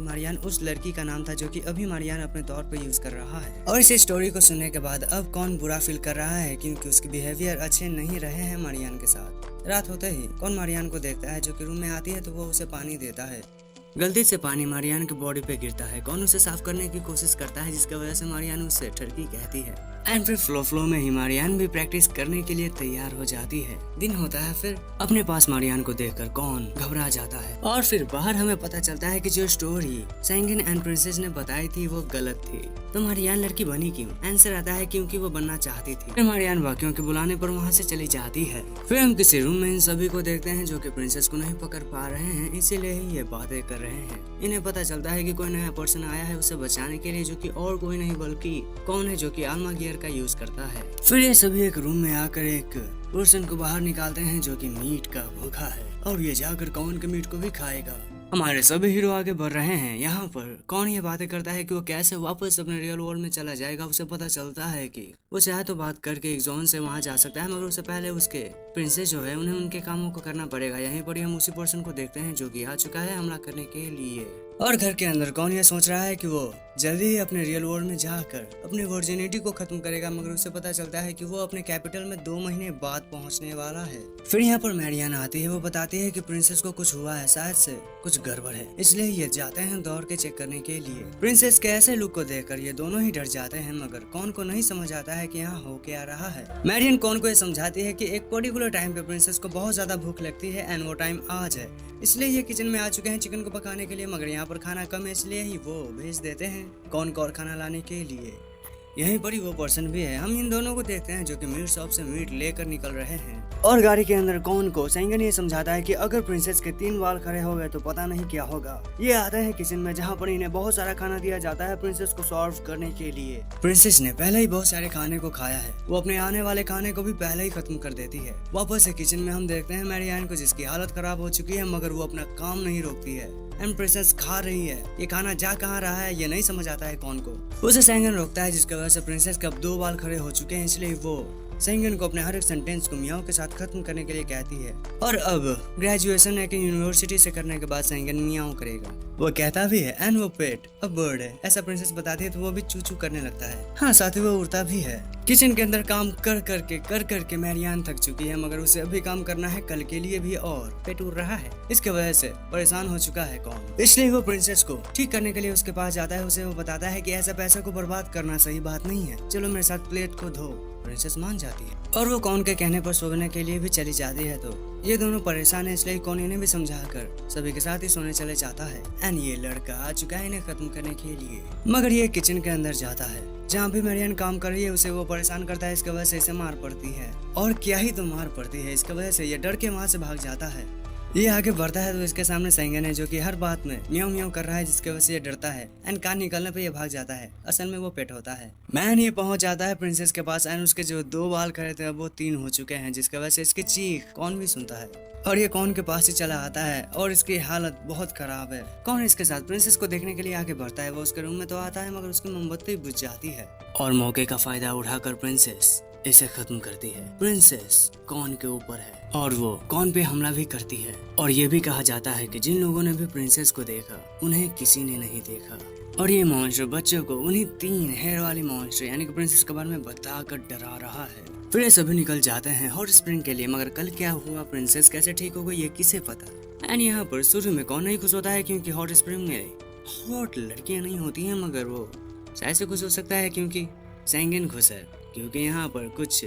मैरियान उस लड़की का नाम था जो कि अभी मैरियान अपने तौर पे यूज कर रहा है। और इस स्टोरी को सुनने के बाद अब कौन बुरा फील कर रहा है, क्योंकि उसके बिहेवियर अच्छे नहीं रहे हैं मैरियान के साथ। रात होते ही कौन मारियान को देखता है जो कि रूम में आती है तो वो उसे पानी देता है। गलती से पानी मारियान की बॉडी पे गिरता है। कौन उसे साफ करने की कोशिश करता है जिसकी वजह से मारियान उससे ठरकी कहती है। एंड फिर फ्लो में ही मारियान भी प्रैक्टिस करने के लिए तैयार हो जाती है। दिन होता है, फिर अपने पास मारियान को देखकर कौन घबरा जाता है और फिर बाहर हमें पता चलता है कि जो स्टोरी सैंगन एंड प्रिंसेस ने बताई थी वो गलत थी। तो मारियान लड़की बनी क्यों? आंसर आता है क्योंकि वो बनना चाहती थी। फिर मारियान बाकियों के बुलाने पर वहाँ से चली जाती है। फिर हम किसी रूम में इन सभी को देखते हैं जो कि प्रिंसेस को नहीं पकड़ पा रहे हैं, इसीलिए ही ये बातें कर रहे हैं। इन्हें पता चलता है कि कोई नया पर्सन आया है उसे बचाने के लिए, जो कि और कोई नहीं बल्कि कौन है जो कि आल्मा गियर का यूज करता है। फिर ये सभी एक रूम में आकर एक पर्सन को बाहर निकालते हैं जो कि मीट का भूखा है और ये जाकर कौन के मीट को भी खाएगा। हमारे सभी हीरो आगे बढ़ रहे हैं। यहाँ पर कौन ये बातें करता है कि वो कैसे वापस अपने रियल वर्ल्ड में चला जाएगा। उसे पता चलता है कि वो चाहे तो बात करके एक जोन से वहाँ जा सकता है, मगर उससे पहले उसके प्रिंसेस जो है उन्हें उनके कामों को करना पड़ेगा। यहीं पर हम उसी पर्सन को देखते हैं जो कि आ चुका है हमला करने के लिए। और घर के अंदर कौन ये सोच रहा है कि वो जल्दी ही अपने रियल वर्ल्ड में जाकर अपनी वर्जिनिटी को खत्म करेगा, मगर उसे पता चलता है कि वो अपने कैपिटल में 2 महीने बाद पहुंचने वाला है। फिर यहाँ पर मैरियान आती है। वो बताती है कि प्रिंसेस को कुछ हुआ है, शायद से कुछ गड़बड़ है, इसलिए ये जाते हैं दौड़ के चेक करने के लिए। प्रिंसेस के ऐसे लुक को देखकर ये दोनों ही डर जाते हैं, मगर कौन को नहीं समझ आता है कि यहाँ हो क्या रहा है। मैरियन कौन को ये समझाती है कि एक पर्टिकुलर टाइम पे प्रिंसेस को बहुत ज्यादा भूख लगती है एंड वो टाइम आज है, इसलिए ये किचन में आ चुके हैं चिकन को पकाने के लिए, मगर यहाँ पर खाना कम है इसलिए ही वो भेज देते हैं कौन को और खाना लाने के लिए। यहीं पर ही वो पर्सन भी है। हम इन दोनों को देखते हैं जो कि मीट शॉप से मीट लेकर निकल रहे हैं और गाड़ी के अंदर कौन को सैंगन ये समझाता है कि अगर प्रिंसेस के 3 बाल खड़े हो गए तो पता नहीं क्या होगा। ये आता है किचन में जहाँ पर इन्हें बहुत सारा खाना दिया जाता है प्रिंसेस को सर्व करने के लिए। प्रिंसेस ने पहले ही बहुत सारे खाने को खाया है, वो अपने आने वाले खाने को भी पहले ही खत्म कर देती है। वापस से किचन में हम देखते हैं मैरियान को जिसकी हालत खराब हो चुकी है, मगर वो अपना काम नहीं रोकती है एंड प्रिंसेस खा रही है। ये खाना जा कहाँ रहा है ये नहीं समझ आता है कौन को। उसे सैंगन रोकता है जिसकी वजह से प्रिंसेस के अब 2 बाल खड़े हो चुके हैं, इसलिए वो सैंगन को अपने हर एक सेंटेंस को मियाओ के साथ खत्म करने के लिए कहती है। और अब ग्रेजुएशन एक यूनिवर्सिटी से करने के बाद सैंगन मियाओ करेगा। वो कहता भी है एंड वो पेट अब बर्ड है, ऐसा प्रिंसेस बताती है तो वो भी चू चू करने लगता है। हाँ, साथ ही वो उड़ता भी है। किचन के अंदर काम कर करके मैरियान थक चुकी है, मगर उसे अभी काम करना है कल के लिए भी और पेट उड़ रहा है, इसके वजह से परेशान हो चुका है कौन। इसलिए वो प्रिंसेस को ठीक करने के लिए उसके पास जाता है। उसे वो बताता है कि ऐसा पैसा को बर्बाद करना सही बात नहीं है, चलो मेरे साथ प्लेट को धो। प्रिंसेस मान जाती है और वो कौन के कहने पर सोने के लिए भी चली जाती है। तो ये दोनों परेशान है, इसलिए कौन इन्हें भी समझाकर सभी के साथ ही सोने चले जाता है एंड ये लड़का आ चुका है इन्हें खत्म करने के लिए। मगर ये किचन के अंदर जाता है जहाँ भी मैरियन काम कर रही है, उसे वो परेशान करता है, इसके वजह से इसे मार पड़ती है। और क्या ही तो मार पड़ती है, इसके वजह से ये डर के वहाँ से भाग जाता है। ये आगे बढ़ता है तो इसके सामने सैंगन है जो कि हर बात में म्याऊं म्याऊं कर रहा है, जिसकी वजह से ये डरता है एंड कान निकलने पे ये भाग जाता है। असल में वो पेट होता है। मैन ये पहुंच जाता है प्रिंसेस के पास एंड उसके जो 2 बाल खड़े थे वो 3 हो चुके हैं, जिसकी वजह से इसकी चीख कौन भी सुनता है और ये कौन के पास ही चला आता है और इसकी हालत बहुत खराब है। कौन इसके साथ प्रिंसेस को देखने के लिए आगे बढ़ता है। वो उसके रूम में तो आता है मगर उसकी मोमबत्ती बुझ जाती है और मौके का फायदा उठाकर प्रिंसेस इसे खत्म करती है। प्रिंसेस कौन के ऊपर है और वो कौन पे हमला भी करती है। और ये भी कहा जाता है कि जिन लोगों ने भी प्रिंसेस को देखा उन्हें किसी ने नहीं देखा। और ये मॉन्स्टर बच्चों को उन्हीं 3 हेयर वाली मॉन्स्टर यानी कि प्रिंसेस के बारे में बताकर डरा रहा है। फिर ये सभी निकल जाते हैं हॉट स्प्रिंग के लिए, मगर कल क्या हुआ, प्रिंसेस कैसे ठीक हो गई, ये किसे पता। एंड यहाँ पर शुरू में कौन नहीं खुश होता है क्योंकि हॉट स्प्रिंग में हॉट लड़कियां नहीं होती हैं, मगर वो शायद से खुश हो सकता है क्योंकि सैंगन खुश है क्योंकि यहाँ पर कुछ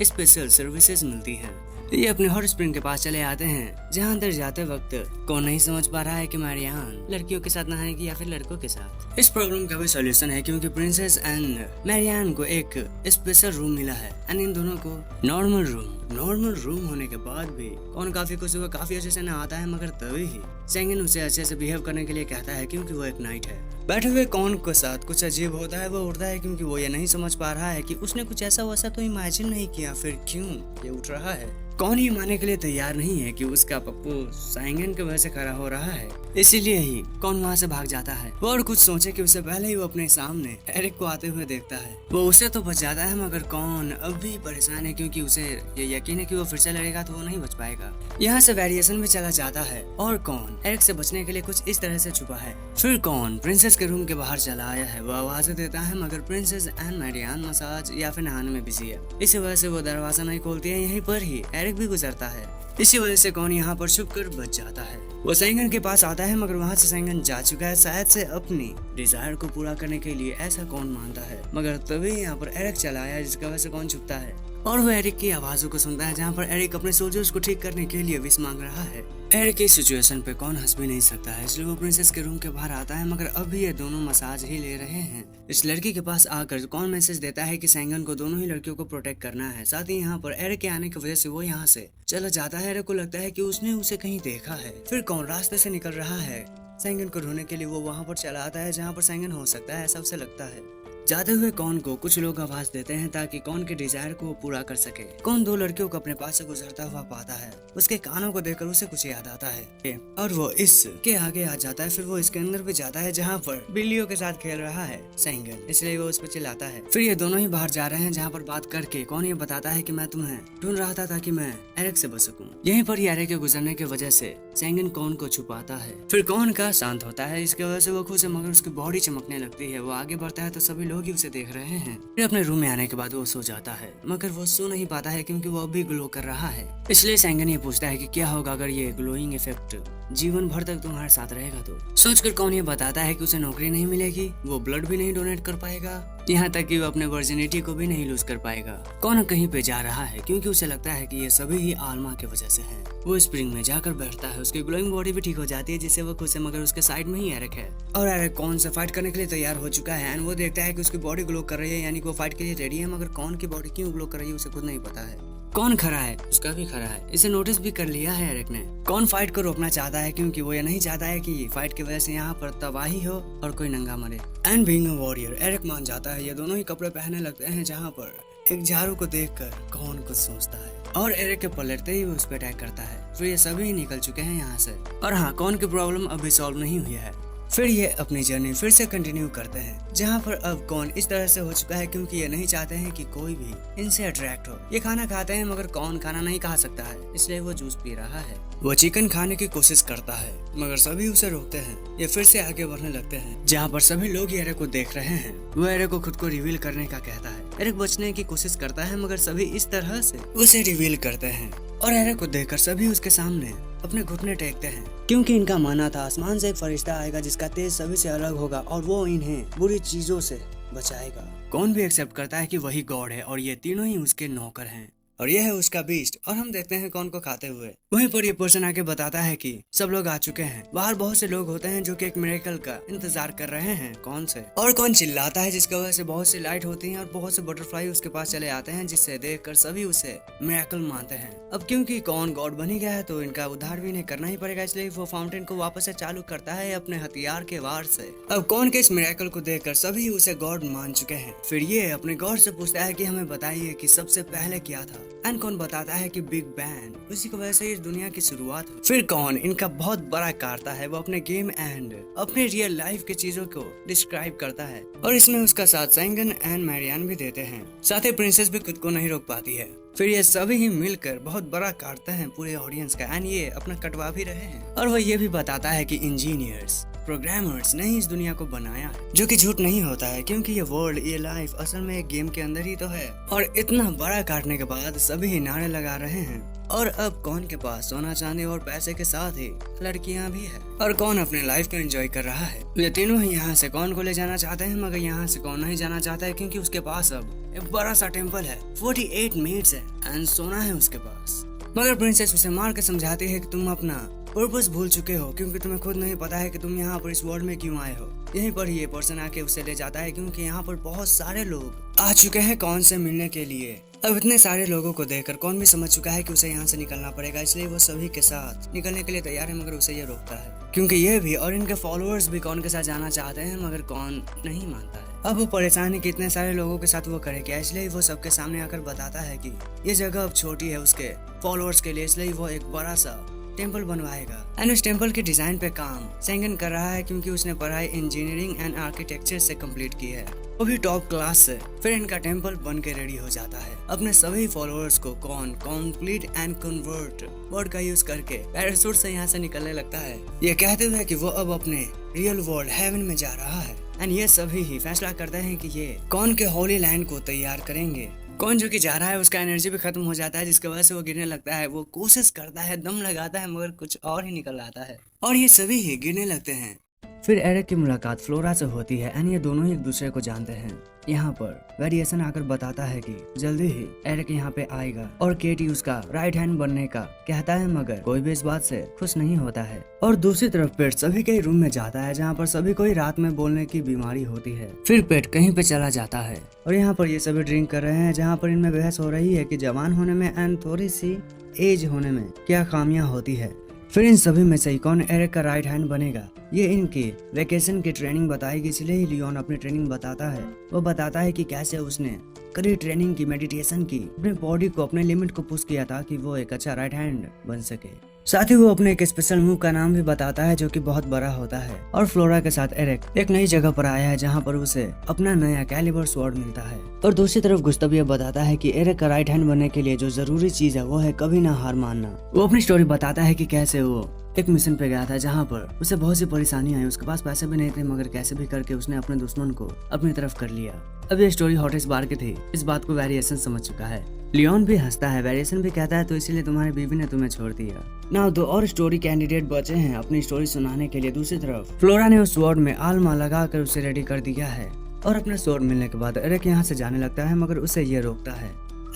स्पेशल सर्विसेज मिलती हैं। ये अपने हॉट स्प्रिंग के पास चले आते हैं जहाँ अंदर जाते वक्त कौन नहीं समझ पा रहा है कि मैरियान लड़कियों के साथ नहाएगी या फिर लड़कों के साथ। इस प्रॉब्लम का भी सॉल्यूशन है क्योंकि प्रिंसेस एंड मैरियान को एक स्पेशल रूम मिला है एंड इन दोनों को नॉर्मल रूम होने के बाद भी कौन काफी खुश हुआ, काफी अच्छे से नहाता है, मगर तभी ही सैंगन उसे अच्छे से बिहेव करने के लिए कहता है क्योंकि वो एक नाइट है। बैठे हुए कौन के साथ कुछ अजीब होता है, वो उठता है क्योंकि वो ये नहीं समझ पा रहा है कि उसने कुछ ऐसा वैसा तो इमेजिन नहीं किया, फिर क्यों ये उठ रहा है। कौन ही मानने के लिए तैयार नहीं है कि उसका पप्पू सैंगन के वजह से खड़ा हो रहा है, इसीलिए ही कौन वहाँ से भाग जाता है। वो और कुछ सोचे कि उससे पहले ही वो अपने सामने एरिक को आते हुए देखता है। वो उसे तो बच जाता है मगर कौन अब भी परेशान है क्योंकि उसे ये यकीन है कि वो फिर से लड़ेगा तो वो नहीं बच पाएगा। यहाँ से वेरिएशन में चला जाता है और कौन एरिक से बचने के लिए कुछ इस तरह से छुपा है। फिर कौन प्रिंसेस के रूम के बाहर चला आया है, वो आवाजें देता है मगर प्रिंसेस एंड मैरियान मसाज या फिर नहाने में बिजी है, इसी वजह से वो दरवाजा नहीं खोलती है। यहीं पर ही एरिक भी गुजरता है इसी वजह से कौन यहाँ पर छुप कर बच जाता है। वो सेंगन के पास आता है मगर वहाँ से सेंगन जा चुका है, शायद से अपनी डिजायर को पूरा करने के लिए, ऐसा कौन मानता है। मगर तभी यहाँ पर एरिक चला आया जिसकी वजह से कौन छुपता है और वो एरिक की आवाजों को सुनता है जहाँ पर एरिक अपने सोल्जर्स को ठीक करने के लिए विश मांग रहा है। एरिक की सिचुएशन पे कौन हंस भी नहीं सकता है, इसलिए वो प्रिंसेस के रूम के बाहर आता है मगर अभी ये दोनों मसाज ही ले रहे हैं। इस लड़की के पास आकर कौन मैसेज देता है कि सेंगन को दोनों ही लड़कियों को प्रोटेक्ट करना है। साथ ही यहाँ पर एरिक के आने की वजह से वो यहाँ से चला जाता है। एरिक को लगता है कि उसने उसे कहीं देखा है। फिर कौन रास्ते से निकल रहा है सेंगन को ढूंढने के लिए, वो वहाँ पर चला आता है जहाँ पर सेंगन हो सकता है, ऐसा उसे लगता है। जाते हुए कौन को कुछ लोग आवाज देते हैं ताकि कौन के डिजायर को पूरा कर सके। कौन दो लड़कियों को अपने पास से गुजरता हुआ पाता है, उसके कानों को देखकर उसे कुछ याद आता है और वो इसके आगे आ जाता है। फिर वो इसके अंदर भी जाता है जहाँ पर बिल्लियों के साथ खेल रहा है सेंगन, इसलिए वो उस पर चिल्लाता है। फिर ये दोनों ही बाहर जा रहे हैं जहाँ पर बात करके कौन ये बताता है कि मैं तुम्हें ढूंढ रहा था ताकि मैं एरिक से बच सकूं। यहीं पर एरिक के गुजरने की वजह से सेंगन कौन को छुपाता है। फिर कौन का शांत होता है, इसकी वजह से वो खुश है मगर उसकी बॉडी चमकने लगती है। वो आगे बढ़ता है तो सभी लोग ही उसे देख रहे हैं। फिर अपने रूम में आने के बाद वो सो जाता है मगर वो सो नहीं पाता है क्योंकि वो अभी ग्लो कर रहा है। इसलिए सेंगन ये पूछता है कि क्या होगा अगर ये ग्लोइंग इफेक्ट जीवन भर तक तुम्हारे साथ रहेगा तो। सोचकर कौन ये बताता है कि उसे नौकरी नहीं मिलेगी, वो ब्लड भी नहीं डोनेट कर पाएगा, यहाँ तक कि वो अपने वर्जिनिटी को भी नहीं लूज कर पाएगा। कौन कहीं पे जा रहा है क्योंकि उसे लगता है कि ये सभी ही आलमा की वजह से है। वो स्प्रिंग में जाकर बैठता है, उसकी ग्लोइंग बॉडी भी ठीक हो जाती है जिससे वो खुश है मगर उसके साइड में ही एरिक है और एरिक कौन से फाइट करने के लिए तैयार हो चुका है। एंड वो देखता है कि उसकी बॉडी ग्लो कर रही है, यानी कि वो फाइट के लिए रेडी है, मगर कौन की बॉडी क्यों ग्लो कर रही है उसे खुद नहीं पता है। कौन खड़ा है उसका भी खड़ा है, इसे नोटिस भी कर लिया है एरिक ने। कौन फाइट को रोकना चाहता है क्योंकि वो ये नहीं चाहता है कि फाइट की वजह से यहाँ पर तबाही हो और कोई नंगा मरे। And being a warrior Eric मान जाता है। ये दोनों ही कपड़े पहनने लगते हैं जहाँ पर एक झाड़ू को देखकर कौन कुछ सोचता है और एरिक के पलटते ही वो उस पर अटैक करता है। फिर ये सभी निकल चुके हैं यहाँ से और हाँ, कौन की प्रॉब्लम अभी सॉल्व नहीं हुई है। फिर ये अपनी जर्नी फिर से कंटिन्यू करते हैं जहाँ पर अब कौन इस तरह से हो चुका है क्योंकि ये नहीं चाहते हैं कि कोई भी इनसे अट्रैक्ट हो। ये खाना खाते हैं मगर कौन खाना नहीं खा सकता है, इसलिए वो जूस पी रहा है। वो चिकन खाने की कोशिश करता है मगर सभी उसे रोकते हैं। ये फिर से आगे बढ़ने लगते हैं जहाँ पर सभी लोग एरिक को देख रहे हैं। वो एरिक को खुद को रिवील करने का कहता है। एरिक बचने की कोशिश करता है मगर सभी इस तरह से उसे रिवील करते हैं और एरिक को देखकर सभी उसके सामने अपने घुटने टेकते हैं क्योंकि इनका मानना था आसमान से एक फरिश्ता आएगा जिसका तेज सभी से अलग होगा और वो इन्हें बुरी चीजों से बचाएगा। कौन भी एक्सेप्ट करता है कि वही गॉड है और ये तीनों ही उसके नौकर हैं और यह है उसका बीस्ट। और हम देखते हैं कौन को खाते हुए। वहीं पर ये पर्सन आके बताता है कि सब लोग आ चुके हैं। बाहर बहुत से लोग होते हैं जो कि एक मिरेकल का इंतजार कर रहे हैं। कौन से और कौन चिल्लाता है जिसकी वजह से बहुत सी लाइट होती है और बहुत से बटरफ्लाई उसके पास चले आते हैं जिससे देखकर सभी उसे मिरेकल मानते हैं। अब क्योंकि कौन गॉड बन ही गया है तो इनका उद्धार भी नहीं करना ही पड़ेगा, इसलिए वो फाउंटेन को वापस से चालू करता है अपने हथियार के वार से। अब कौन के इस मिरेकल को देखकर सभी उसे गॉड मान चुके हैं। फिर ये अपने गॉड से पूछता है कि हमें बताइए कि सबसे पहले क्या था। एंड कौन बताता है कि बिग बैंग, उसी की वजह से इस दुनिया की शुरुआत हुई। फिर कौन इनका बहुत बड़ा करता है, वो अपने गेम एंड अपने रियल लाइफ की चीजों को डिस्क्राइब करता है और इसमें उसका साथ सेंगन एंड मैरियान भी देते हैं। साथ ही प्रिंसेस भी खुद को नहीं रोक पाती है। फिर ये सभी ही मिलकर बहुत बड़ा काटते हैं पूरे ऑडियंस का एंड ये अपना कटवा भी रहे हैं। और वो ये भी बताता है कि इंजीनियर्स प्रोग्रामर्स ने इस दुनिया को बनाया है, जो कि झूठ नहीं होता है क्योंकि ये वर्ल्ड ये लाइफ असल में एक गेम के अंदर ही तो है। और इतना बड़ा काटने के बाद सभी ही नारे लगा रहे हैं और अब कौन के पास सोना चांदी और पैसे के साथ ही लड़कियां भी है और कौन अपने लाइफ को एंजॉय कर रहा है। ये तीनों ही यहाँ से कौन को ले जाना चाहते हैं मगर यहाँ से कौन नहीं जाना चाहता है क्योंकि उसके पास अब एक बड़ा सा टेम्पल है, 48 मिनट्स है एंड सोना है उसके पास। मगर प्रिंसेस उसे मार के समझाती है कि तुम अपना पर्पस भूल चुके हो क्योंकि तुम्हें खुद नहीं पता है कि तुम यहाँ पर इस वर्ल्ड में क्यों आए हो। यहीं पर ये पर्सन आके उसे ले जाता है क्योंकि यहाँ पर बहुत सारे लोग आ चुके हैं कौन से मिलने के लिए। अब इतने सारे लोगों को देखकर कौन भी समझ चुका है कि उसे यहाँ से निकलना पड़ेगा, इसलिए वो सभी के साथ निकलने के लिए तैयार है मगर उसे ये रोकता है क्योंकि ये भी और इनके फॉलोअर्स भी कौन के साथ जाना चाहते हैं मगर कौन नहीं मानता है। अब वो परेशान है कि इतने सारे लोगों के साथ वो करे क्या, इसलिए वो सबके सामने आकर बताता है कि ये जगह अब छोटी है उसके फॉलोअर्स के लिए, इसलिए वो एक बड़ा सा टेम्पल बनवाएगा। एंड उस टेम्पल के डिजाइन पे काम सेंगन कर रहा है क्योंकि उसने पढ़ाई इंजीनियरिंग एंड आर्किटेक्चर से कंप्लीट की है, वो भी टॉप क्लास से। फिर इनका टेम्पल बन के रेडी हो जाता है। अपने सभी फॉलोअर्स को कौन कंप्लीट एंड कन्वर्ट वर्ड का यूज करके पैराशूट से यहाँ से निकलने लगता है, ये कहते हुए कि वो अब अपने रियल वर्ल्ड हेवन में जा रहा है। एंड ये सभी ही फैसला करते हैं कि ये कौन के होली लैंड को तैयार करेंगे। कौन जो कि जा रहा है उसका एनर्जी भी खत्म हो जाता है, जिसकी वजह से वो गिरने लगता है। वो कोशिश करता है, दम लगाता है, मगर कुछ और ही निकल आता है और ये सभी ही गिरने लगते हैं। फिर एरिक की मुलाकात फ्लोरा से होती है एंड ये दोनों ही एक दूसरे को जानते हैं। यहाँ पर वेरिएशन आकर बताता है कि जल्दी ही एरिक यहाँ पे आएगा और केटी उसका राइट हैंड बनने का कहता है, मगर कोई भी इस बात से खुश नहीं होता है। और दूसरी तरफ पेट सभी के रूम में जाता है जहाँ पर सभी को ही रात में बोलने की बीमारी होती है। फिर पेट कहीं पे चला जाता है और यहाँ पर ये सभी ड्रिंक कर रहे हैं, जहाँ पर इनमें बहस हो रही है कि जवान होने में एंड थोड़ी सी एज होने में क्या खामियां होती है। फिर इन सभी में से कौन एरिक का राइट हैंड बनेगा, ये इनकी वेकेशन की ट्रेनिंग बताएगी। इसलिए ही लियोन अपनी ट्रेनिंग बताता है। वो बताता है कि कैसे उसने कड़ी ट्रेनिंग की, मेडिटेशन की, अपने बॉडी को, अपने लिमिट को पुश किया ताकि वो एक अच्छा राइट हैंड बन सके। साथ ही वो अपने एक स्पेशल मूव का नाम भी बताता है जो कि बहुत बड़ा होता है। और फ्लोरा के साथ एरिक एक नई जगह पर आया है जहाँ पर उसे अपना नया कैलिबर स्वॉर्ड मिलता है। और दूसरी तरफ गुस्ताव ये बताता है कि एरिक का राइट हैंड बनने के लिए जो जरूरी चीज है वो है कभी ना हार मानना। वो अपनी स्टोरी बताता है कि कैसे वो एक मिशन पे गया था जहाँ पर उसे बहुत सी परेशानी आई। उसके पास पैसे भी नहीं थे, मगर कैसे भी करके उसने अपने दुश्मन को अपनी तरफ कर लिया। अब ये स्टोरी हॉटेस्ट बार की थी, इस बात को वेरिएशन समझ चुका है। लियोन भी हंसता है, वेरिएशन भी कहता है तो इसीलिए तुम्हारी बीवी ने तुम्हें छोड़ दिया। ना दो और स्टोरी कैंडिडेट बचे हैं अपनी स्टोरी सुनाने के लिए। दूसरी तरफ फ्लोरा ने उस स्वॉर्ड में आलमा लगा कर उसे रेडी कर दिया है और अपना स्वॉर्ड मिलने के बाद एरिक यहाँ से जाने लगता है, मगर उसे ये रोकता है।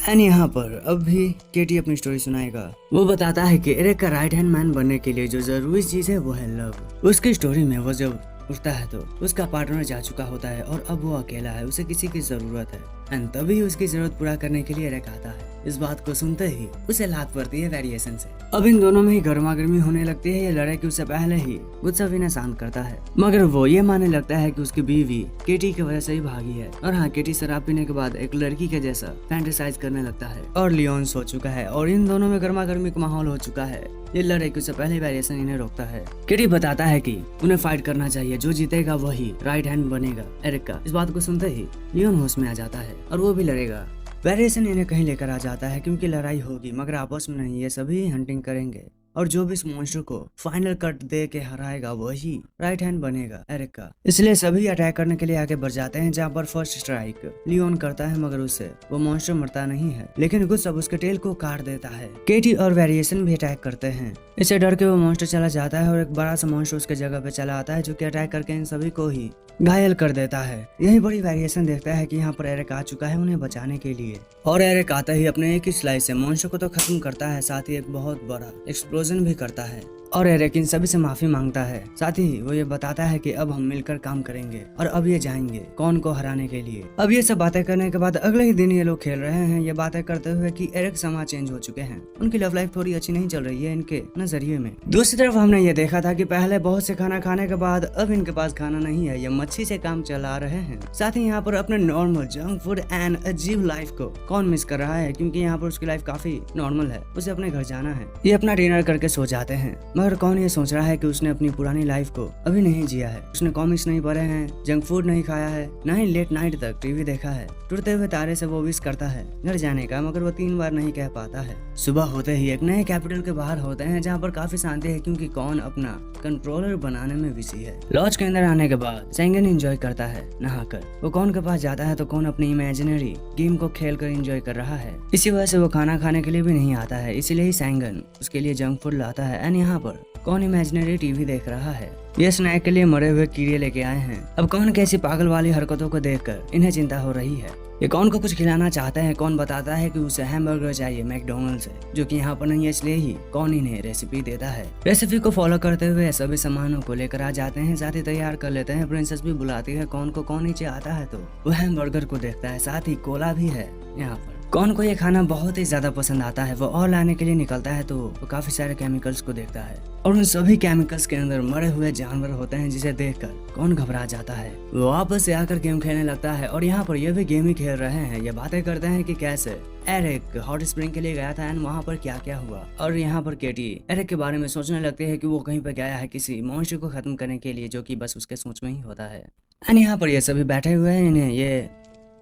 एंड यहाँ पर अब भी केटी अपनी स्टोरी सुनाएगा। वो बताता है कि एरिक का राइट हैंड मैन बनने के लिए जो जरूरी चीज है वो है लव। उसकी स्टोरी में वो जब उठता है तो उसका पार्टनर जा चुका होता है और अब वो अकेला है, उसे किसी की जरूरत है। एंड तभी उसकी जरूरत पूरा करने के लिए एरिक आता है। इस बात को सुनते ही उसे लात पड़ती है वेरिएशन से। अब इन दोनों में ही गर्मा गर्मी होने लगती है। ये लड़ाई उसे पहले ही गुस्सा भी शांत करता है, मगर वो ये मानने लगता है कि उसकी बीवी केटी की वजह से ही भागी है। और हाँ, केटी शराब पीने के बाद एक लड़की के जैसा फैंटेसाइज करने लगता है और लियोन सो चुका है और इन दोनों में गर्मा गर्मी का माहौल हो चुका है। ये लड़ाई से पहले वेरिएशन इन्हें रोकता है। केटी बताता है कि उन्हें फाइट करना चाहिए, जो जीतेगा वही राइट हैंड बनेगा एरिक का। इस बात को सुनते ही लियोन होश में आ जाता है और वो भी लड़ेगा। वेरिएशन इन्हें कहीं लेकर आ जाता है क्योंकि लड़ाई होगी, मगर आपस में नहीं। ये सभी हंटिंग करेंगे और जो भी इस मॉन्स्टर को फाइनल कट दे के हराएगा वही राइट हैंड बनेगा एरिक का। इसलिए सभी अटैक करने के लिए आगे बढ़ जाते हैं, जहाँ पर फर्स्ट स्ट्राइक लियोन करता है, मगर उससे वो मॉन्स्टर मरता नहीं है, लेकिन गुस्ताव उसके टेल को काट देता है। केटी और वेरिएशन भी अटैक करते हैं। इससे डर के वो मॉन्स्टर चला जाता है और एक बड़ा सा मॉन्स्टर उसके जगह पे चला आता है, जो कि अटैक करके इन सभी को ही घायल कर देता है। यही बड़ी वेरिएशन देखता है कि यहाँ पर एरिक आ चुका है उन्हें बचाने के लिए। और एरिक आता ही अपने एक ही स्लाइस से मॉन्स्टर को तो खत्म करता है, साथ ही एक बहुत बड़ा एक्सप्लोजन भी करता है। और एरिक इन सभी से माफी मांगता है। साथ ही वो ये बताता है कि अब हम मिलकर काम करेंगे और अब ये जाएंगे कौन को हराने के लिए। अब ये सब बातें करने के बाद अगले ही दिन ये लोग खेल रहे हैं, ये बातें करते हुए कि एरिक समाज चेंज हो चुके हैं, उनकी लव लाइफ थोड़ी अच्छी नहीं चल रही है इनके नजरिए में। दूसरी तरफ हमने ये देखा था कि पहले बहुत से खाना खाने के बाद अब इनके पास खाना नहीं है, ये मच्छी से काम चला रहे हैं। साथ ही यहाँ पर अपने नॉर्मल जंक फूड एंड अजीब लाइफ को कौन मिस कर रहा है, क्योंकि यहाँ पर उसकी लाइफ काफी नॉर्मल है, उसे अपने घर जाना है। ये अपना डिनर करके सो जाते हैं, मगर कौन ये सोच रहा है कि उसने अपनी पुरानी लाइफ को अभी नहीं जिया है। उसने कॉमिक्स नहीं पढ़े हैं, जंक फूड नहीं खाया है, न ही लेट नाइट तक टीवी देखा है। टूटते हुए तारे से वो विश करता है घर जाने का, मगर वो 3 बार नहीं कह पाता है। सुबह होते ही एक नए कैपिटल के बाहर होते हैं, जहाँ पर काफी शांति है, क्योंकि कौन अपना कंट्रोलर बनाने में बिजी है। लॉज के अंदर आने के बाद सैंगन एंजॉय करता है नहाकर। वो कौन के पास जाता है तो कौन अपनी इमेजिनरी गेम को खेल कर एंजॉय कर रहा है। इसी वजह से वो खाना खाने के लिए भी नहीं आता है, इसीलिए ही सैंगन उसके लिए जंक फूड लाता है। एंड यहाँ पर कौन इमेजिनरी टीवी देख रहा है। ये स्नैक के लिए मरे हुए कीड़े लेके आए हैं। अब कौन कैसी पागल वाली हरकतों को देखकर इन्हें चिंता हो रही है। ये कौन को कुछ खिलाना चाहते हैं। कौन बताता है कि उसे हैमबर्गर चाहिए मैकडॉनल्ड से, जो कि यहाँ पर नहीं है, इसलिए ही कौन इन्हें रेसिपी देता है। रेसिपी को फॉलो करते हुए सभी सामानों को लेकर आ जाते हैं, साथ ही तैयार कर लेते हैं। प्रिंसेस भी बुलाती है कौन को। कौन नीचे आता है तो वो हैमबर्गर को देखता है, साथ ही कोला भी है यहाँ पर। कौन को ये खाना बहुत ही ज्यादा पसंद आता है। वो और लाने के लिए निकलता है तो वो काफी सारे केमिकल्स को देखता है और उन सभी केमिकल्स के अंदर मरे हुए जानवर होते हैं, जिसे देखकर कौन घबरा जाता है। वो वापस से आकर गेम खेलने लगता है और यहाँ पर ये भी गेम ही खेल रहे हैं। ये बातें करते हैं कि कैसे एरिक हॉट स्प्रिंग के लिए गया था एंड वहाँ पर क्या क्या हुआ। और यहाँ पर केटी एरिक के बारे में सोचने लगती है कि वो कहीं पर गया है किसी मॉन्स्टर को खत्म करने के लिए, जो कि बस उसके सोच में ही होता है। एंड यहाँ पर ये सभी बैठे हुए हैं, इन्हें ये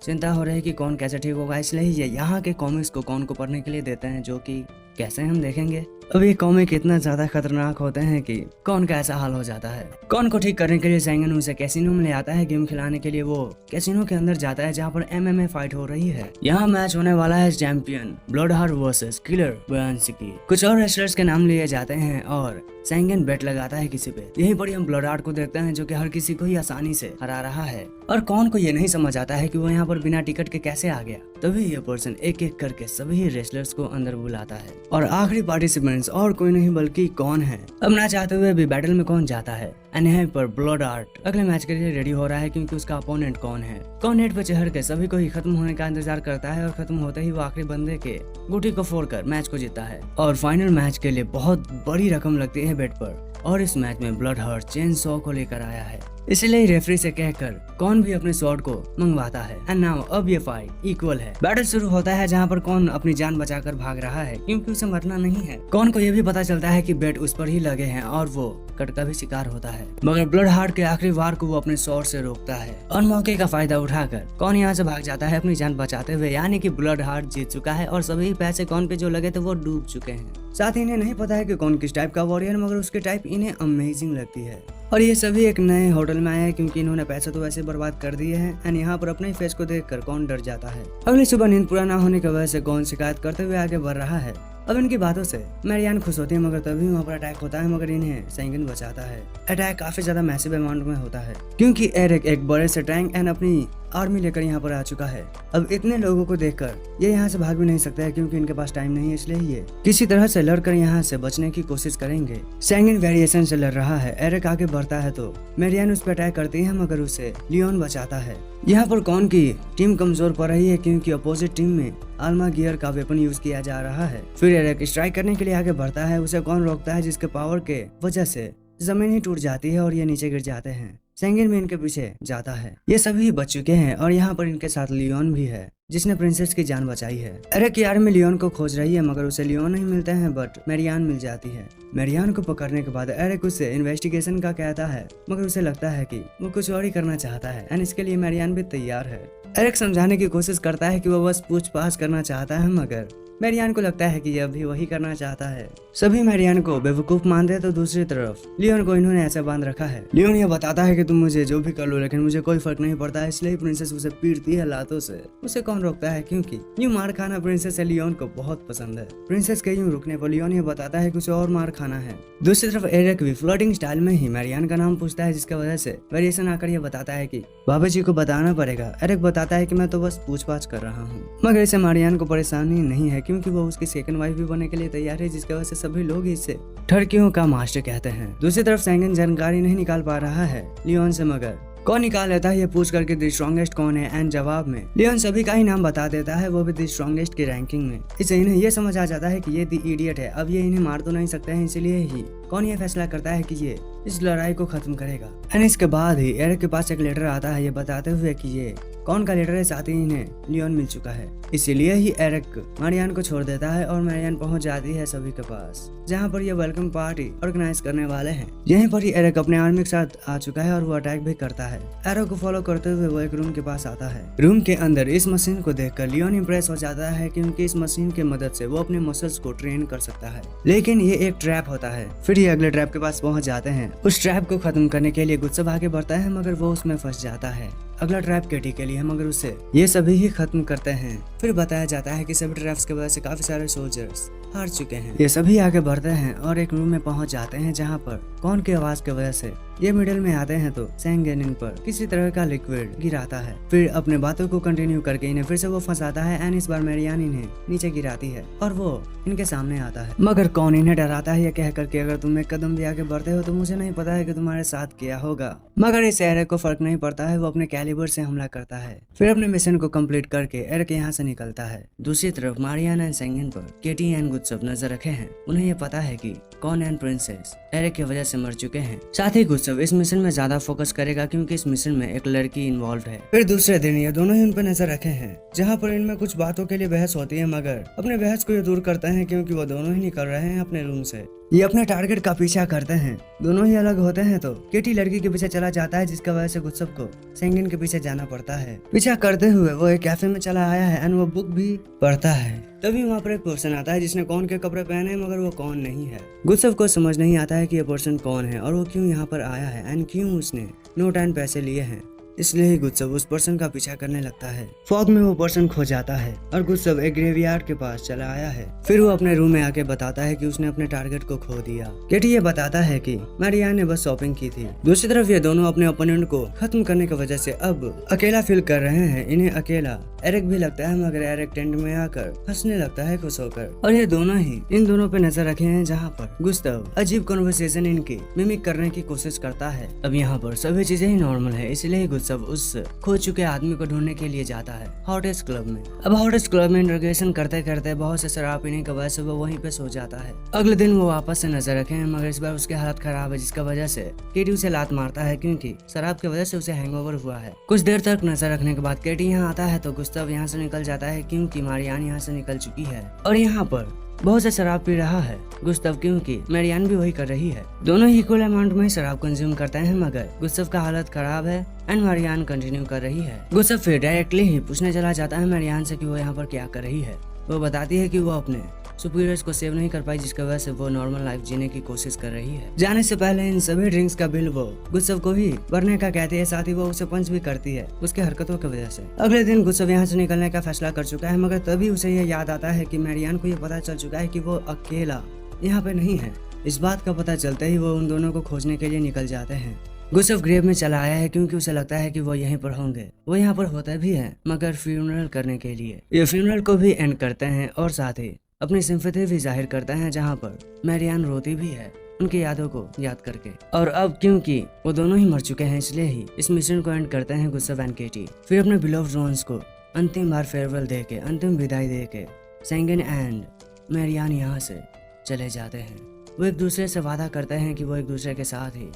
चिंता हो रही है कि कौन कैसे ठीक होगा, इसलिए ये यहाँ के कॉमिक्स को कौन को पढ़ने के लिए देते हैं, जो कि कैसे हम देखेंगे। अब ये कॉमिक इतना ज्यादा खतरनाक होते हैं कि कौन का ऐसा हाल हो जाता है। कौन को ठीक करने के लिए सैंगन उसे कैसीनो में ले आता है। गेम खिलाने के लिए वो कैसीनो के अंदर जाता है जहाँ पर MMA फाइट हो रही है। यहाँ मैच होने वाला है चैंपियन ब्लडहार्ट वर्सेस किलर की। कुछ और रेसलर्स के नाम लिए जाते हैं और सैंगन बेट लगाता है किसी पे। यहीं पर हम ब्लडहार्ट को देखते हैं जो कि हर किसी को ही आसानी से हरा रहा है और कौन को ये नहीं समझ आता है कि वो यहाँ पर बिना टिकट के कैसे आ गया। तभी ये पर्सन एक एक करके सभी रेसलर्स को अंदर बुलाता है और आखिरी पार्टिसिपेंट्स और कोई नहीं बल्कि कौन है। अब ना चाहते हुए भी बैटल में कौन जाता है। यहाँ पर ब्लडहार्ट अगले मैच के लिए रेडी हो रहा है क्योंकि उसका अपोनेंट कौन है। कौन नेट पर चढ़ के सभी को ही खत्म होने का इंतजार करता है और खत्म होते ही वो आखिरी बंदे के गुटी को फोड़कर मैच को जीता है और फाइनल मैच के लिए बहुत बड़ी रकम लगती है बेट पर। और इस मैच में ब्लडहार्ट चेन सॉ को लेकर आया है, इसलिए रेफरी से कहकर कौन भी अपने शॉट को मंगवाता है। एंड नाउ अब ये फाइट इक्वल है। बैटल शुरू होता है जहाँ पर कौन अपनी जान बचाकर भाग रहा है क्योंकि उसे मरना नहीं है। कौन को ये भी पता चलता है कि बेट उस पर ही लगे हैं और वो कट का भी शिकार होता है, मगर ब्लडहार्ट के आखिरी वार को वो अपने शॉट से रोकता है और मौके का फायदा उठाकर कौन यहाँ से भाग जाता है अपनी जान बचाते हुए। यानी कि ब्लडहार्ट जीत चुका है और सभी पैसे कौन पे जो लगे थे वो डूब चुके हैं। साथ ही इन्हें नहीं पता है कि कौन किस टाइप का वॉरियर, मगर उसकी टाइप इन्हें अमेजिंग लगती है। और ये सभी एक नए होटल में आए हैं क्योंकि इन्होंने पैसे तो वैसे बर्बाद कर दिए हैं। एंड यहाँ पर अपने फेस को देखकर कौन डर जाता है। अगली सुबह नींद पूरा ना होने की वजह से कौन शिकायत करते हुए आगे बढ़ रहा है। अब इनकी बातों से मैरियान खुश होती है, मगर तभी वहाँ पर अटैक होता है, मगर इन्हें सैंगन बचाता है। अटैक काफी ज्यादा मैसिव अमाउंट में होता है क्योंकि एरिक एक बड़े से टैंक एंड अपनी आर्मी लेकर यहाँ पर आ चुका है। अब इतने लोगों को देखकर ये यहाँ से भाग भी नहीं सकता है क्योंकि इनके पास टाइम नहीं है, इसलिए ये किसी तरह से लड़कर यहाँ से बचने की कोशिश करेंगे। सैंगन वेरिएशन से लड़ रहा है। एरिक आगे बढ़ता है तो मैरियान उस पर अटैक करती है, मगर उसे लियोन बचाता है। यहाँ पर कौन की टीम कमजोर पड़ रही है क्योंकि अपोजिट टीम में आल्मा गियर का वेपन यूज किया जा रहा है। फिर एरिक स्ट्राइक करने के लिए आगे बढ़ता है, उसे कौन रोकता है जिसके पावर के वजह से जमीन ही टूट जाती है और ये नीचे गिर जाते हैं। सैंगन भी इनके पीछे जाता है। ये सभी बच चुके हैं और यहाँ पर इनके साथ लियोन भी है जिसने प्रिंसेस की जान बचाई है। एरिक की आर्मी लियोन को खोज रही है, मगर उसे लियोन नहीं मिलते हैं, बट मैरियान मिल जाती है। मैरियान को पकड़ने के बाद एरिक उससे इन्वेस्टिगेशन का कहता है, मगर उसे लगता है कि वो कुछ और ही करना चाहता है एंड इसके लिए मैरियान भी तैयार है। एरिक समझाने की कोशिश करता है कि वो बस पूछताछ करना चाहता है, मगर मैरियान को लगता है कि यह भी वही करना चाहता है। सभी मैरियान को बेवकूफ मानते हैं तो दूसरी तरफ लियोन को इन्होंने ऐसे बांध रखा है। लियोन ये बताता है कि तुम मुझे जो भी कर लो लेकिन मुझे कोई फर्क नहीं पड़ता है, इसलिए प्रिंसेस उसे पीटती है लातों से। उसे कौन रोकता है क्योंकि यूं मार खाना प्रिंसेस से लियोन को बहुत पसंद है। प्रिंसेस के यूं रुकने पर लियोन ये बताता है कि उसे और मार खाना है। दूसरी तरफ एरिक भी फ्लर्टिंग स्टाइल में ही मैरियान का नाम पूछता है, जिसकी वजह से वेरिएशन आकर ये बताता है कि बाबा जी को बताना पड़ेगा। एरिक बताता है कि मैं तो बस पूछताछ कर रहा हूँ, मगर इसे मैरियान को परेशानी नहीं है क्योंकि वो उसकी सेकंड वाइफ भी बनने के लिए तैयार है, जिसकी वजह से सभी लोग इसे ठड़कियों का मास्टर कहते हैं। दूसरी तरफ सैंगन जानकारी नहीं निकाल पा रहा है लियोन से, मगर कौन निकाल लेता है ये पूछ करके द स्ट्रॉन्गेस्ट कौन है। एंड जवाब में लियोन सभी का ही नाम बता देता है, वो भी द स्ट्रॉन्गेस्ट की रैंकिंग में। इससे इन्हें ये समझ आ जाता है कि ये द इडियट है। अब ये इन्हें मार तो नहीं सकते हैं, इसलिए ही कौन ये फैसला करता है कि ये इस लड़ाई को खत्म करेगा। एंड इसके बाद ही एरिक के पास एक लेटर आता है ये बताते हुए कि ये कौन का लेटर है, साथ ही इन्हें लियोन मिल चुका है। इसीलिए ही एरिक मैरियान को छोड़ देता है और मैरियान पहुंच जाती है सभी के पास, जहां पर ये वेलकम पार्टी ऑर्गेनाइज करने वाले हैं। यहीं पर ही एरिक अपने आर्मी के साथ आ चुका है और वो अटैक भी करता है। एरिक को फॉलो करते हुए वो एक रूम के पास आता है। रूम के अंदर इस मशीन को देखकर लियोन इंप्रेस हो जाता है क्योंकि इस मशीन की मदद से वो अपने मसल्स को ट्रेन कर सकता है। लेकिन ये एक ट्रैप होता है। फिर ये अगले ट्रैप के पास पहुंच जाते हैं। उस ट्रैप को खत्म करने के लिए गुस्सा आगे बढ़ता है, मगर वो उसमें फंस जाता है। अगला ट्रैप केटी के लिए है, मगर उसे ये सभी ही खत्म करते हैं। फिर बताया जाता है कि सभी ट्रैप्स की वजह से काफी सारे सोल्जर्स हार चुके हैं। ये सभी आगे बढ़ते हैं और एक रूम में पहुंच जाते हैं जहां पर कौन की आवाज की वजह से ये मिडिल में आते हैं तो सैंगन इन पर किसी तरह का लिक्विड गिराता है। फिर अपने बातों को कंटिन्यू करके इन्हें फिर से वो फंसाता है एंड इस बार मैरियान इन्हें नीचे गिराती है और वो इनके सामने आता है, मगर कौन इन्हें डराता है ये कह करके अगर तुम एक कदम भी आगे बढ़ते हो तो मुझे नहीं पता है कि तुम्हारे साथ क्या होगा। मगर इस एरिक को फर्क नहीं पड़ता है, वो अपने कैलिबर से हमला करता है। फिर अपने मिशन को कंप्लीट करके एरिक यहाँ से निकलता है। दूसरी तरफ मैरियान एंड सैंगन पर केटी एंड गुत्सव नजर रखे हैं। उन्हें ये पता है कि कौन एंड प्रिंसेस एरिक की वजह से मर चुके हैं। साथ ही गुत्सव इस मिशन में ज्यादा फोकस करेगा क्योंकि इस मिशन में एक लड़की इन्वॉल्व है। फिर दूसरे दिन ये दोनों ही उन पर नजर रखे हैं, जहाँ पर इनमें कुछ बातों के लिए बहस होती है, मगर अपने बहस को ये दूर करते हैं क्योंकि वो दोनों ही निकल रहे हैं अपने रूम से। ये अपने टारगेट का पीछा करते हैं। दोनों ही अलग होते हैं तो केटी लड़की के पीछे चला जाता है, जिसका वजह से गुस्सव को सेंगिन के पीछे जाना पड़ता है। पीछा करते हुए वो एक कैफे में चला आया है एंड वो बुक भी पढ़ता है। तभी वहाँ पर एक पर्सन आता है जिसने कौन के कपड़े पहने हैं, मगर वो कौन नहीं है। गुस्सव को समझ नहीं आता है कि ये पर्सन कौन है और वो क्यों यहाँ पर आया है एंड क्यों उसने नोट एंड पैसे लिए हैं। इसलिए ही गुस्सव उस पर्सन का पीछा करने लगता है। फॉग में वो पर्सन खो जाता है और गुस्सव एक ग्रेवयार्ड के पास चला आया है। फिर वो अपने रूम में आके बताता है कि उसने अपने टारगेट को खो दिया। केटी ये बताता है कि मैरियान ने बस शॉपिंग की थी। दूसरी तरफ ये दोनों अपने ओपोनेंट को खत्म करने की वजह से अब अकेला फील कर रहे हैं। इन्हें अकेला एरिक भी लगता है, मगर एरिक टेंट में आकर हंसने लगता है खुश होकर। और ये दोनों ही इन दोनों पे नजर रखे हैं, जहाँ पर गुस्ताव अजीब कन्वर्सेशन इनकी मिमिक करने की कोशिश करता है। अब यहाँ पर सभी चीजें ही नॉर्मल है, इसलिए सब उस खो चुके आदमी को ढूंढने के लिए जाता है हॉटेस्ट क्लब में। अब हॉटेस्ट क्लब में इंट्रोगेशन करते करते बहुत से शराब पीने की वजह से वो वहीं पे सो जाता है। अगले दिन वो वापस से नजर रखे हैं, मगर इस बार उसकी हालत खराब है, जिसका वजह से केटी उसे लात मारता है, क्योंकि शराब की वजह से उसे हैंगओवर हुआ है। कुछ देर तक नजर रखने के बाद केटी यहाँ आता है तो गुस्ताव यहाँ से निकल जाता है, क्योंकि मारियान यहाँ से निकल चुकी है और यहाँ पर बहुत से शराब पी रहा है गुस्ताव, क्योंकि मैरियान भी वही कर रही है। दोनों ही इक्वल अमाउंट में शराब कंज्यूम करते हैं, मगर गुस्ताव का हालत खराब है एंड मैरियान कंटिन्यू कर रही है। गुस्ताव फिर डायरेक्टली ही पूछने चला जाता है मैरियान से कि वो यहाँ पर क्या कर रही है। वो बताती है कि वो अपने सुपीरियर्स को सेव नहीं कर पाई, जिसकी वजह से वो नॉर्मल लाइफ जीने की कोशिश कर रही है। जाने से पहले इन सभी ड्रिंक्स का बिल वो गुस्ताव को ही भरने का कहती है, साथ ही वो उसे पंच भी करती है उसके हरकतों की वजह से। अगले दिन गुस्ताव यहाँ से निकलने का फैसला कर चुका है, मगर तभी उसे यह याद आता है कि मैरियान को ये पता चल चुका है कि वो अकेला यहाँ पे नहीं है। इस बात का पता चलते ही वो उन दोनों को खोजने के लिए निकल जाते हैं। गुस्ताव ग्रेव में चला आया है, क्योंकि उसे लगता है कि वो यहीं पर होंगे। वो यहाँ पर होते भी है, मगर फ्यूनरल करने के लिए। ये फ्यूनरल को भी एंड करते हैं और साथ ही अपनी सिंपैथी भी जाहिर करते हैं, जहाँ पर मैरियान रोती भी है उनकी यादों को याद करके। और अब क्योंकि वो दोनों ही मर चुके हैं, इसलिए ही इस मिशन को एंड करते हैं गुस्ताव एंड केटी। फिर अपने बिलोव्ड वंस को अंतिम बार फेयरवेल दे के, अंतिम विदाई दे के सेंगिन एंड मैरियान यहाँ से चले जाते हैं। वो एक दूसरे से वादा करते हैं कि वो एक दूसरे के साथ ही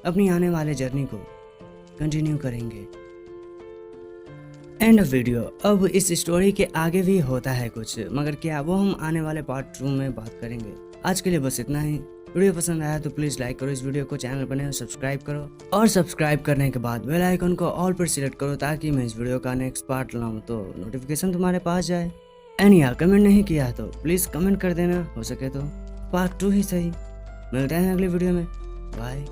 अपनी आने वाले जर्नी को कंटिन्यू करेंगे। End of video. अब इस स्टोरी के आगे भी होता है कुछ, मगर क्या वो हम आने वाले पार्ट 2 में बात करेंगे। आज के लिए बस इतना ही। वीडियो पसंद आया तो प्लीज लाइक करो इस वीडियो को, चैनल बने हो सब्सक्राइब करो, और सब्सक्राइब करने के बाद बेल आइकन को ऑल पर सिलेक्ट करो, ताकि मैं इस वीडियो का नेक्स्ट पार्ट लाऊं तो नोटिफिकेशन तुम्हारे पास जाए। एंड यार कमेंट नहीं किया तो प्लीज कमेंट कर देना, हो सके तो पार्ट 2 ही सही। मिलते हैं अगली वीडियो में, बाय।